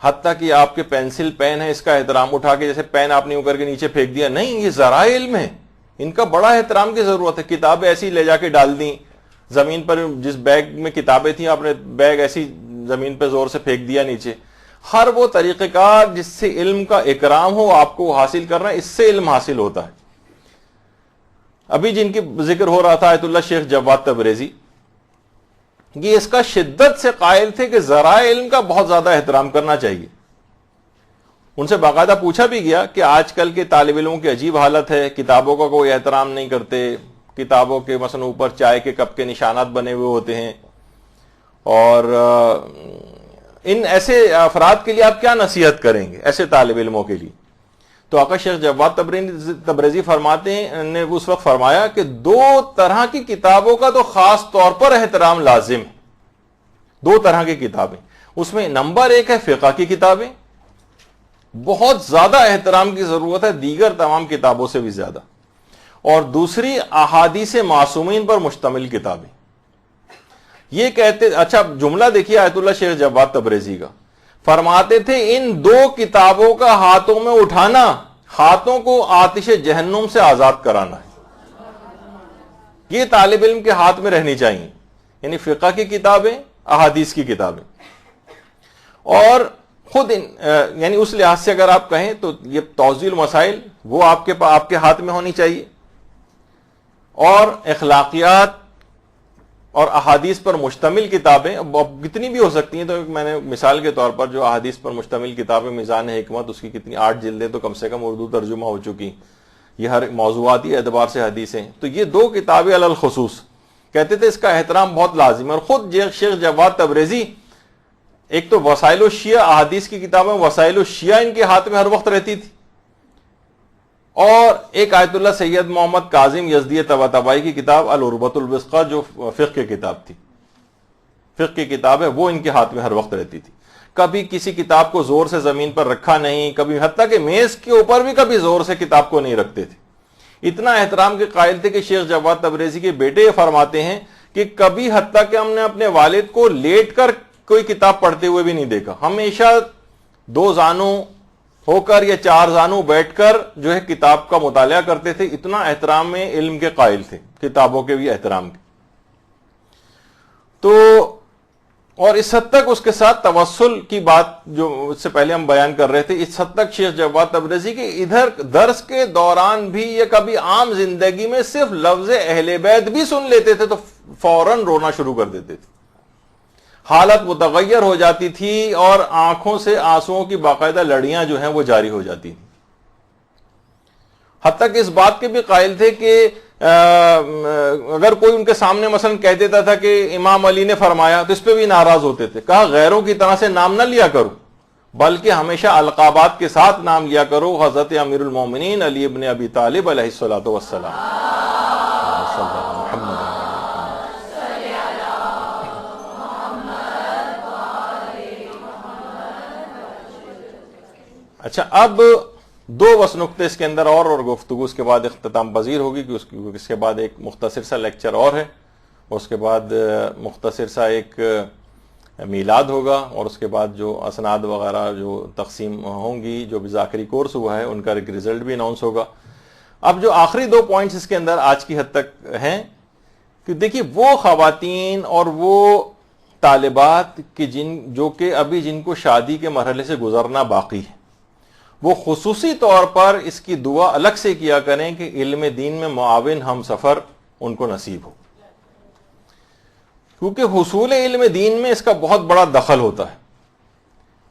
Speaker 1: حتیٰ کہ آپ کے پینسل پین ہے اس کا احترام، اٹھا کے جیسے پین آپ نے اوپر کے نیچے پھینک دیا، نہیں، یہ ذرائع علم ہے، ان کا بڑا احترام کی ضرورت ہے. کتابیں ایسی لے جا کے ڈال دیں زمین پر، جس بیگ میں کتابیں تھیں آپ نے بیگ ایسی زمین پہ زور سے پھینک دیا نیچے. ہر وہ طریقہ کار جس سے علم کا اکرام ہو آپ کو حاصل کرنا، اس سے علم حاصل ہوتا ہے. ابھی جن کی ذکر ہو رہا تھا آیت اللہ شیخ جواد تبریزی، یہ اس کا شدت سے قائل تھے کہ ذرائع علم کا بہت زیادہ احترام کرنا چاہیے. ان سے باقاعدہ پوچھا بھی گیا کہ آج کل کے طالب علموں کی عجیب حالت ہے، کتابوں کا کوئی احترام نہیں کرتے، کتابوں کے مثلا اوپر چائے کے کپ کے نشانات بنے ہوئے ہوتے ہیں، اور ان ایسے افراد کے لیے آپ کیا نصیحت کریں گے، ایسے طالب علموں کے لیے؟ تو آقا شیخ جواد تبریزی فرماتے ہیں، نے اس وقت فرمایا کہ دو طرح کی کتابوں کا تو خاص طور پر احترام لازم ہے. دو طرح کی کتابیں، اس میں نمبر ایک ہے فقہ کی کتابیں، بہت زیادہ احترام کی ضرورت ہے دیگر تمام کتابوں سے بھی زیادہ، اور دوسری احادیث معصومین پر مشتمل کتابیں. یہ کہتے، اچھا جملہ دیکھیے آیت اللہ شیخ جواد تبریزی کا، فرماتے تھے ان دو کتابوں کا ہاتھوں میں اٹھانا ہاتھوں کو آتش جہنم سے آزاد کرانا ہے. یہ طالب علم کے ہاتھ میں رہنی چاہیے، یعنی فقہ کی کتابیں، احادیث کی کتابیں. اور خود یعنی اس لحاظ سے اگر آپ کہیں تو یہ توضیح المسائل وہ آپ کے ہاتھ میں ہونی چاہیے، اور اخلاقیات اور احادیث پر مشتمل کتابیں اب کتنی بھی ہو سکتی ہیں. تو میں نے مثال کے طور پر جو احادیث پر مشتمل کتابیں میزان حکمت، اس کی کتنی 8 جلدیں تو کم سے کم اردو ترجمہ ہو چکی، یہ ہر موضوعاتی اعتبار سے حدیثیں. تو یہ دو کتابیں علی الخصوص کہتے تھے اس کا احترام بہت لازم ہے. اور خود شیخ جواد تبریزی، ایک تو وسائل الشیعہ احادیث کی کتابیں وسائل الشیعہ ان کے ہاتھ میں ہر وقت رہتی تھی، اور ایک آیت اللہ سید محمد کاظم یزدی طباطبائی کی کتاب العروۃ الوثقی جو فقہ کی کتاب تھی، فقہ کی کتاب ہے، وہ ان کے ہاتھ میں ہر وقت رہتی تھی. کبھی کسی کتاب کو زور سے زمین پر رکھا نہیں، کبھی حتیٰ کہ میز کے اوپر بھی کبھی زور سے کتاب کو نہیں رکھتے تھے. اتنا احترام کے قائل تھے کہ شیخ جواد تبریزی کے بیٹے یہ فرماتے ہیں کہ کبھی حتیٰ کہ ہم نے اپنے والد کو لیٹ کر کوئی کتاب پڑھتے ہوئے بھی نہیں دیکھا، ہمیشہ 2 زانوں ہو کر یا 4 زانوں بیٹھ کر جو ہے کتاب کا مطالعہ کرتے تھے. اتنا احترام میں علم کے قائل تھے، کتابوں کے بھی احترام کے. تو اور اس حد تک اس کے ساتھ توسل کی بات جو اس سے پہلے ہم بیان کر رہے تھے، اس حد تک شیخ جواد تبریزی کے ادھر درس کے دوران بھی یا کبھی عام زندگی میں صرف لفظ اہل بیت بھی سن لیتے تھے تو فوراً رونا شروع کر دیتے تھے. حالت متغیر ہو جاتی تھی اور آنکھوں سے آنسوؤں کی باقاعدہ لڑیاں جو ہیں وہ جاری ہو جاتی تھیں. حتیٰ کہ اس بات کے بھی قائل تھے کہ اگر کوئی ان کے سامنے مثلا کہہ دیتا تھا کہ امام علی نے فرمایا تو اس پہ بھی ناراض ہوتے تھے. کہا غیروں کی طرح سے نام نہ لیا کرو بلکہ ہمیشہ القابات کے ساتھ نام لیا کرو. حضرت امیر المومنین علی ابن ابی طالب علیہ الصلوۃ والسلام. اچھا، اب دو بس نقطے اس کے اندر اور گفتگو اس کے بعد اختتام پذیر ہوگی کہ اس کے بعد ایک مختصر سا لیکچر اور ہے، اس کے بعد مختصر سا ایک میلاد ہوگا، اور اس کے بعد جو اسناد وغیرہ جو تقسیم ہوں گی، جو بھی آخری کورس ہوا ہے ان کا ایک رزلٹ بھی اناؤنس ہوگا. اب جو آخری دو پوائنٹس اس کے اندر آج کی حد تک ہیں کہ دیکھیے وہ خواتین اور وہ طالبات جو کہ ابھی جن کو شادی کے مرحلے سے گزرنا باقی ہے، وہ خصوصی طور پر اس کی دعا الگ سے کیا کریں کہ علم دین میں معاون ہم سفر ان کو نصیب ہو، کیونکہ حصول علم دین میں اس کا بہت بڑا دخل ہوتا ہے.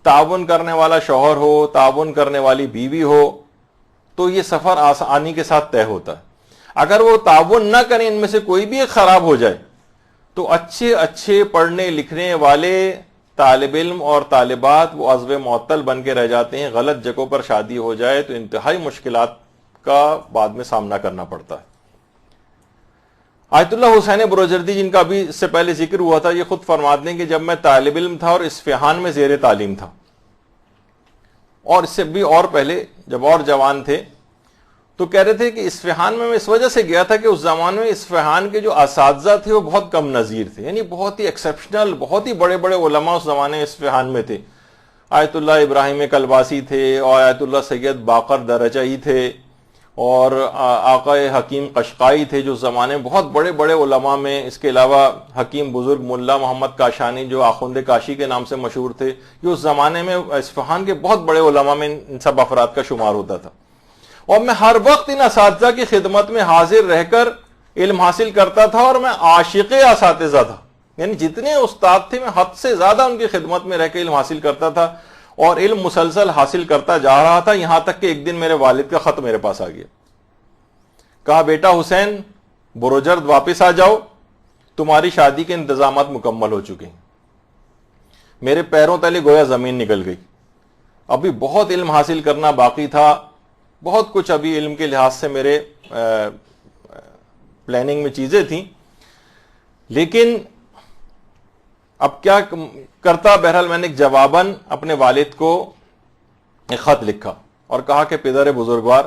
Speaker 1: تعاون کرنے والا شوہر ہو، تعاون کرنے والی بیوی ہو تو یہ سفر آسانی کے ساتھ طے ہوتا ہے. اگر وہ تعاون نہ کریں، ان میں سے کوئی بھی ایک خراب ہو جائے تو اچھے اچھے پڑھنے لکھنے والے طالب علم اور طالبات وہ عزو معطل بن کے رہ جاتے ہیں. غلط جگہوں پر شادی ہو جائے تو انتہائی مشکلات کا بعد میں سامنا کرنا پڑتا ہے. آیت اللہ حسین بروجردی جن کا ابھی اس سے پہلے ذکر ہوا تھا، یہ خود فرماتے ہیں کہ جب میں طالب علم تھا اور اصفہان میں زیر تعلیم تھا، اور اس سے بھی اور پہلے جب اور جوان تھے، تو کہہ رہے تھے کہ اصفہان میں اس وجہ سے گیا تھا کہ اس زمانے میں اصفہان کے جو اساتذہ تھے وہ بہت کم نظیر تھے، یعنی بہت ہی ایکسیپشنل، بہت ہی بڑے بڑے علماء اس زمانے میں اصفہان میں تھے. آیت اللہ ابراہیم کلباسی تھے، اور آیت اللہ سید باقر درجائی تھے، اور آقا حکیم قشقائی تھے جو اس زمانے میں بہت بڑے بڑے علماء میں. اس کے علاوہ حکیم بزرگ ملا محمد کاشانی جو آخوند کاشی کے نام سے مشہور تھے، یہ اس زمانے میں اصفہان کے بہت بڑے علماء میں ان سب افراد کا شمار ہوتا تھا. اور میں ہر وقت ان اساتذہ کی خدمت میں حاضر رہ کر علم حاصل کرتا تھا، اور میں عاشق اساتذہ تھا، یعنی جتنے استاد تھے میں حد سے زیادہ ان کی خدمت میں رہ کے علم حاصل کرتا تھا، اور علم مسلسل حاصل کرتا جا رہا تھا. یہاں تک کہ ایک دن میرے والد کا خط میرے پاس آ گیا. کہا بیٹا حسین، بروجرد واپس آ جاؤ، تمہاری شادی کے انتظامات مکمل ہو چکے ہیں. میرے پیروں تلے گویا زمین نکل گئی. ابھی بہت علم حاصل کرنا باقی تھا، بہت کچھ ابھی علم کے لحاظ سے میرے پلاننگ میں چیزیں تھیں، لیکن اب کیا کرتا. بہرحال میں نے ایک جواباً اپنے والد کو ایک خط لکھا اور کہا کہ پدر بزرگوار،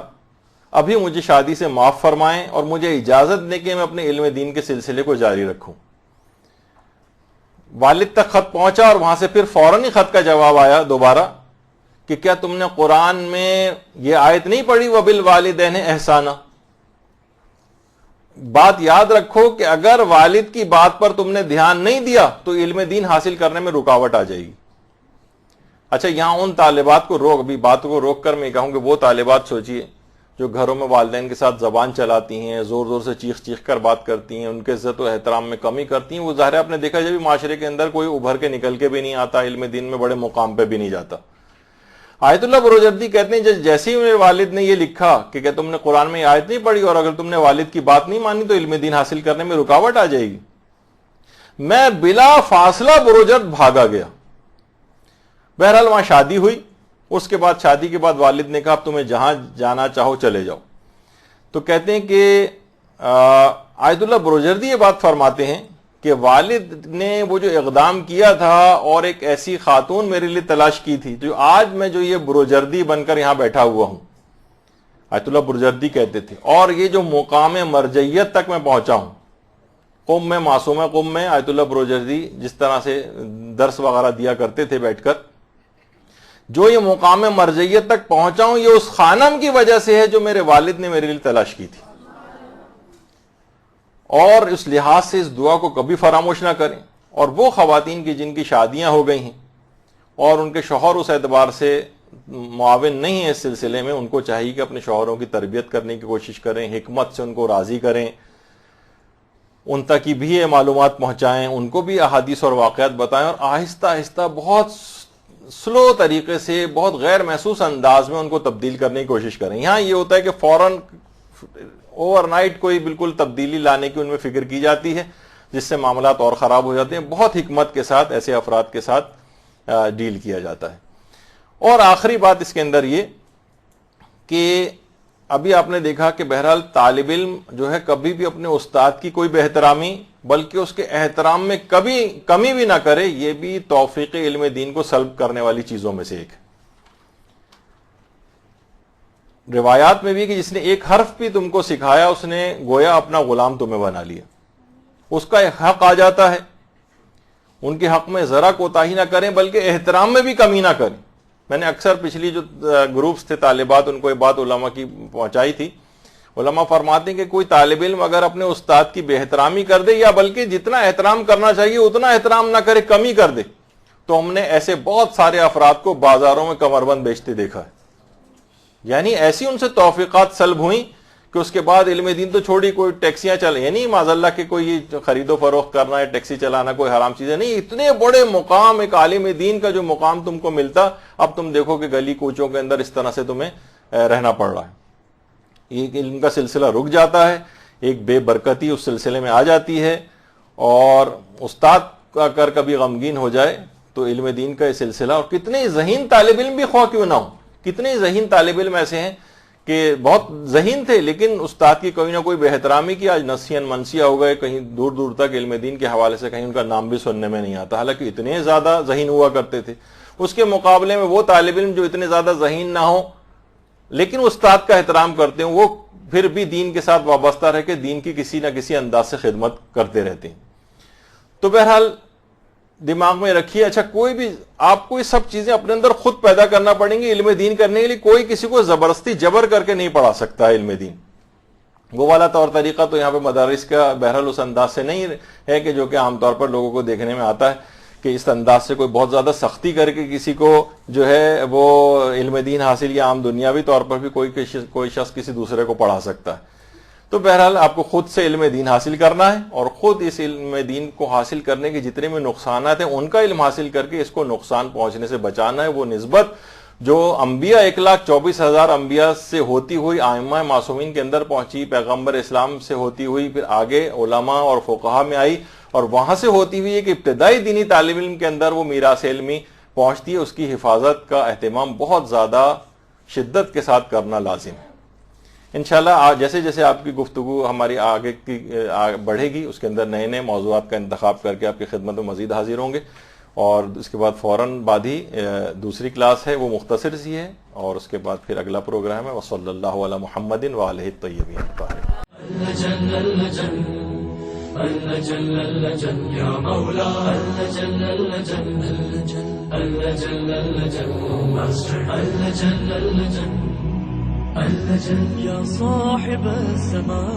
Speaker 1: ابھی مجھے شادی سے معاف فرمائیں اور مجھے اجازت دیں کہ میں اپنے علم دین کے سلسلے کو جاری رکھوں. والد تک خط پہنچا اور وہاں سے پھر فوراً ہی خط کا جواب آیا دوبارہ کہ کیا تم نے قرآن میں یہ آیت نہیں پڑھی وَبِالْوَالِدَيْنِ احسانًا؟ بات یاد رکھو کہ اگر والد کی بات پر تم نے دھیان نہیں دیا تو علم دین حاصل کرنے میں رکاوٹ آ جائے گی. اچھا، یہاں ان طالبات کو ابھی بات کو روک کر میں کہوں کہ وہ طالبات سوچئے جو گھروں میں والدین کے ساتھ زبان چلاتی ہیں، زور زور سے چیخ چیخ کر بات کرتی ہیں، ان کے عزت و احترام میں کمی کرتی ہیں، وہ ظاہر ہے آپ نے دیکھا جب معاشرے کے اندر کوئی ابھر کے نکل کے بھی نہیں آتا، علم دین میں بڑے مقام پہ بھی نہیں جاتا. آیت اللہ بروجردی کہتے ہیں جیسے ہی میرے والد نے یہ لکھا کہ کیا تم نے قرآن میں یہ آیت نہیں پڑھی اور اگر تم نے والد کی بات نہیں مانی تو علم دین حاصل کرنے میں رکاوٹ آ جائے گی، میں بلا فاصلہ بروجرد بھاگا گیا. بہرحال وہاں شادی ہوئی. اس کے بعد شادی کے بعد والد نے کہا اب تمہیں جہاں جانا چاہو چلے جاؤ. تو کہتے ہیں کہ آیت اللہ بروجردی یہ بات فرماتے ہیں کہ والد نے وہ جو اقدام کیا تھا اور ایک ایسی خاتون میرے لیے تلاش کی تھی جو آج میں جو یہ بروجردی بن کر یہاں بیٹھا ہوا ہوں. آیت اللہ بروجردی کہتے تھے، اور یہ جو مقام مرجعیت تک میں پہنچا ہوں، قم میں معصوم قم میں آیت اللہ بروجردی جس طرح سے درس وغیرہ دیا کرتے تھے بیٹھ کر، جو یہ مقام مرجعیت تک پہنچا ہوں یہ اس خانم کی وجہ سے ہے جو میرے والد نے میرے لیے تلاش کی تھی. اور اس لحاظ سے اس دعا کو کبھی فراموش نہ کریں. اور وہ خواتین کی جن کی شادیاں ہو گئی ہیں اور ان کے شوہر اس اعتبار سے معاون نہیں ہے اس سلسلے میں، ان کو چاہیے کہ اپنے شوہروں کی تربیت کرنے کی کوشش کریں، حکمت سے ان کو راضی کریں، ان تک بھی یہ معلومات پہنچائیں، ان کو بھی احادیث اور واقعات بتائیں، اور آہستہ آہستہ بہت سلو طریقے سے، بہت غیر محسوس انداز میں ان کو تبدیل کرنے کی کوشش کریں۔ یہاں یہ ہوتا ہے کہ فوراً اوور نائٹ کوئی بالکل تبدیلی لانے کی ان میں فکر کی جاتی ہے، جس سے معاملات اور خراب ہو جاتے ہیں۔ بہت حکمت کے ساتھ ایسے افراد کے ساتھ ڈیل کیا جاتا ہے۔ اور آخری بات اس کے اندر یہ کہ ابھی آپ نے دیکھا کہ بہرحال طالب علم جو ہے کبھی بھی اپنے استاد کی کوئی بہترامی بلکہ اس کے احترام میں کبھی کمی بھی نہ کرے، یہ بھی توفیق علم دین کو سلب کرنے والی چیزوں میں سے ایک ہے۔ روایات میں بھی کہ جس نے ایک حرف بھی تم کو سکھایا اس نے گویا اپنا غلام تمہیں بنا لیا، اس کا ایک حق آ جاتا ہے۔ ان کے حق میں ذرا کوتاہی نہ کریں بلکہ احترام میں بھی کمی نہ کریں۔ میں نے اکثر پچھلی جو گروپس تھے طالبات ان کو یہ بات علماء کی پہنچائی تھی۔ علماء فرماتے ہیں کہ کوئی طالب علم اگر اپنے استاد کی بے احترامی کر دے یا بلکہ جتنا احترام کرنا چاہیے اتنا احترام نہ کرے، کمی کر دے، تو ہم نے ایسے بہت سارے افراد کو بازاروں میں کمر بند بیچتے دیکھا ہے۔ یعنی ایسی ان سے توفیقات سلب ہوئیں کہ اس کے بعد علم دین تو چھوڑی، کوئی ٹیکسیاں چلیں، یعنی معاذ اللہ کہ کوئی خرید و فروخت کرنا ہے، ٹیکسی چلانا کوئی حرام چیز ہے نہیں، اتنے بڑے مقام، ایک عالم دین کا جو مقام تم کو ملتا، اب تم دیکھو کہ گلی کوچوں کے اندر اس طرح سے تمہیں رہنا پڑ رہا ہے۔ ایک علم کا سلسلہ رک جاتا ہے، ایک بے برکتی اس سلسلے میں آ جاتی ہے، اور استاد کا کر کبھی غمگین ہو جائے تو علم دین کا یہ سلسلہ، اور کتنے ذہین طالب علم بھی خواہ کیوں نہ ہو، کتنے ذہین طالب علم ایسے ہیں کہ بہت ذہین تھے لیکن استاد کی کوئی نہ کوئی بے احترامی کی آج نسین منسیہ ہو گئے، کہیں دور دور تک علم دین کے حوالے سے کہیں ان کا نام بھی سننے میں نہیں آتا، حالانکہ اتنے زیادہ ذہین ہوا کرتے تھے۔ اس کے مقابلے میں وہ طالب علم جو اتنے زیادہ ذہین نہ ہوں لیکن استاد کا احترام کرتے ہیں، وہ پھر بھی دین کے ساتھ وابستہ رہ کے دین کی کسی نہ کسی انداز سے خدمت کرتے رہتے ہیں۔ تو بہرحال دماغ میں رکھیے، اچھا کوئی بھی آپ کو یہ سب چیزیں اپنے اندر خود پیدا کرنا پڑیں گی علم دین کرنے کے لیے، کوئی کسی کو زبردستی جبر کر کے نہیں پڑھا سکتا ہے علم دین۔ وہ والا طور طریقہ تو یہاں پہ مدارس کا بہرحال اس انداز سے نہیں ہے کہ جو کہ عام طور پر لوگوں کو دیکھنے میں آتا ہے کہ اس انداز سے کوئی بہت زیادہ سختی کر کے کسی کو جو ہے وہ علم دین حاصل یا عام دنیاوی طور پر بھی کوئی شخص کسی دوسرے کو پڑھا سکتا ہے۔ تو بہرحال آپ کو خود سے علم دین حاصل کرنا ہے، اور خود اس علم دین کو حاصل کرنے کے جتنے بھی نقصانات ہیں ان کا علم حاصل کر کے اس کو نقصان پہنچنے سے بچانا ہے۔ وہ نسبت جو انبیاء 1,24,000 انبیاء سے ہوتی ہوئی ائمہ معصومین کے اندر پہنچی، پیغمبر اسلام سے ہوتی ہوئی پھر آگے علماء اور فقہاء میں آئی، اور وہاں سے ہوتی ہوئی ایک ابتدائی دینی طالب علم کے اندر وہ میراث علمی پہنچتی ہے، اس کی حفاظت کا اہتمام بہت زیادہ شدت کے ساتھ کرنا لازم ہے۔ انشاءاللہ جیسے جیسے آپ کی گفتگو ہماری آگے کی بڑھے گی، اس کے اندر نئے نئے موضوعات کا انتخاب کر کے آپ کی خدمت میں مزید حاضر ہوں گے، اور اس کے بعد فوراً بعد ہی دوسری کلاس ہے، وہ مختصر سی ہے، اور اس کے بعد پھر اگلا پروگرام ہے۔ وصلی اللہ علی محمد وآلہ الطیبین الطاہرین۔
Speaker 2: يا صاحب السماء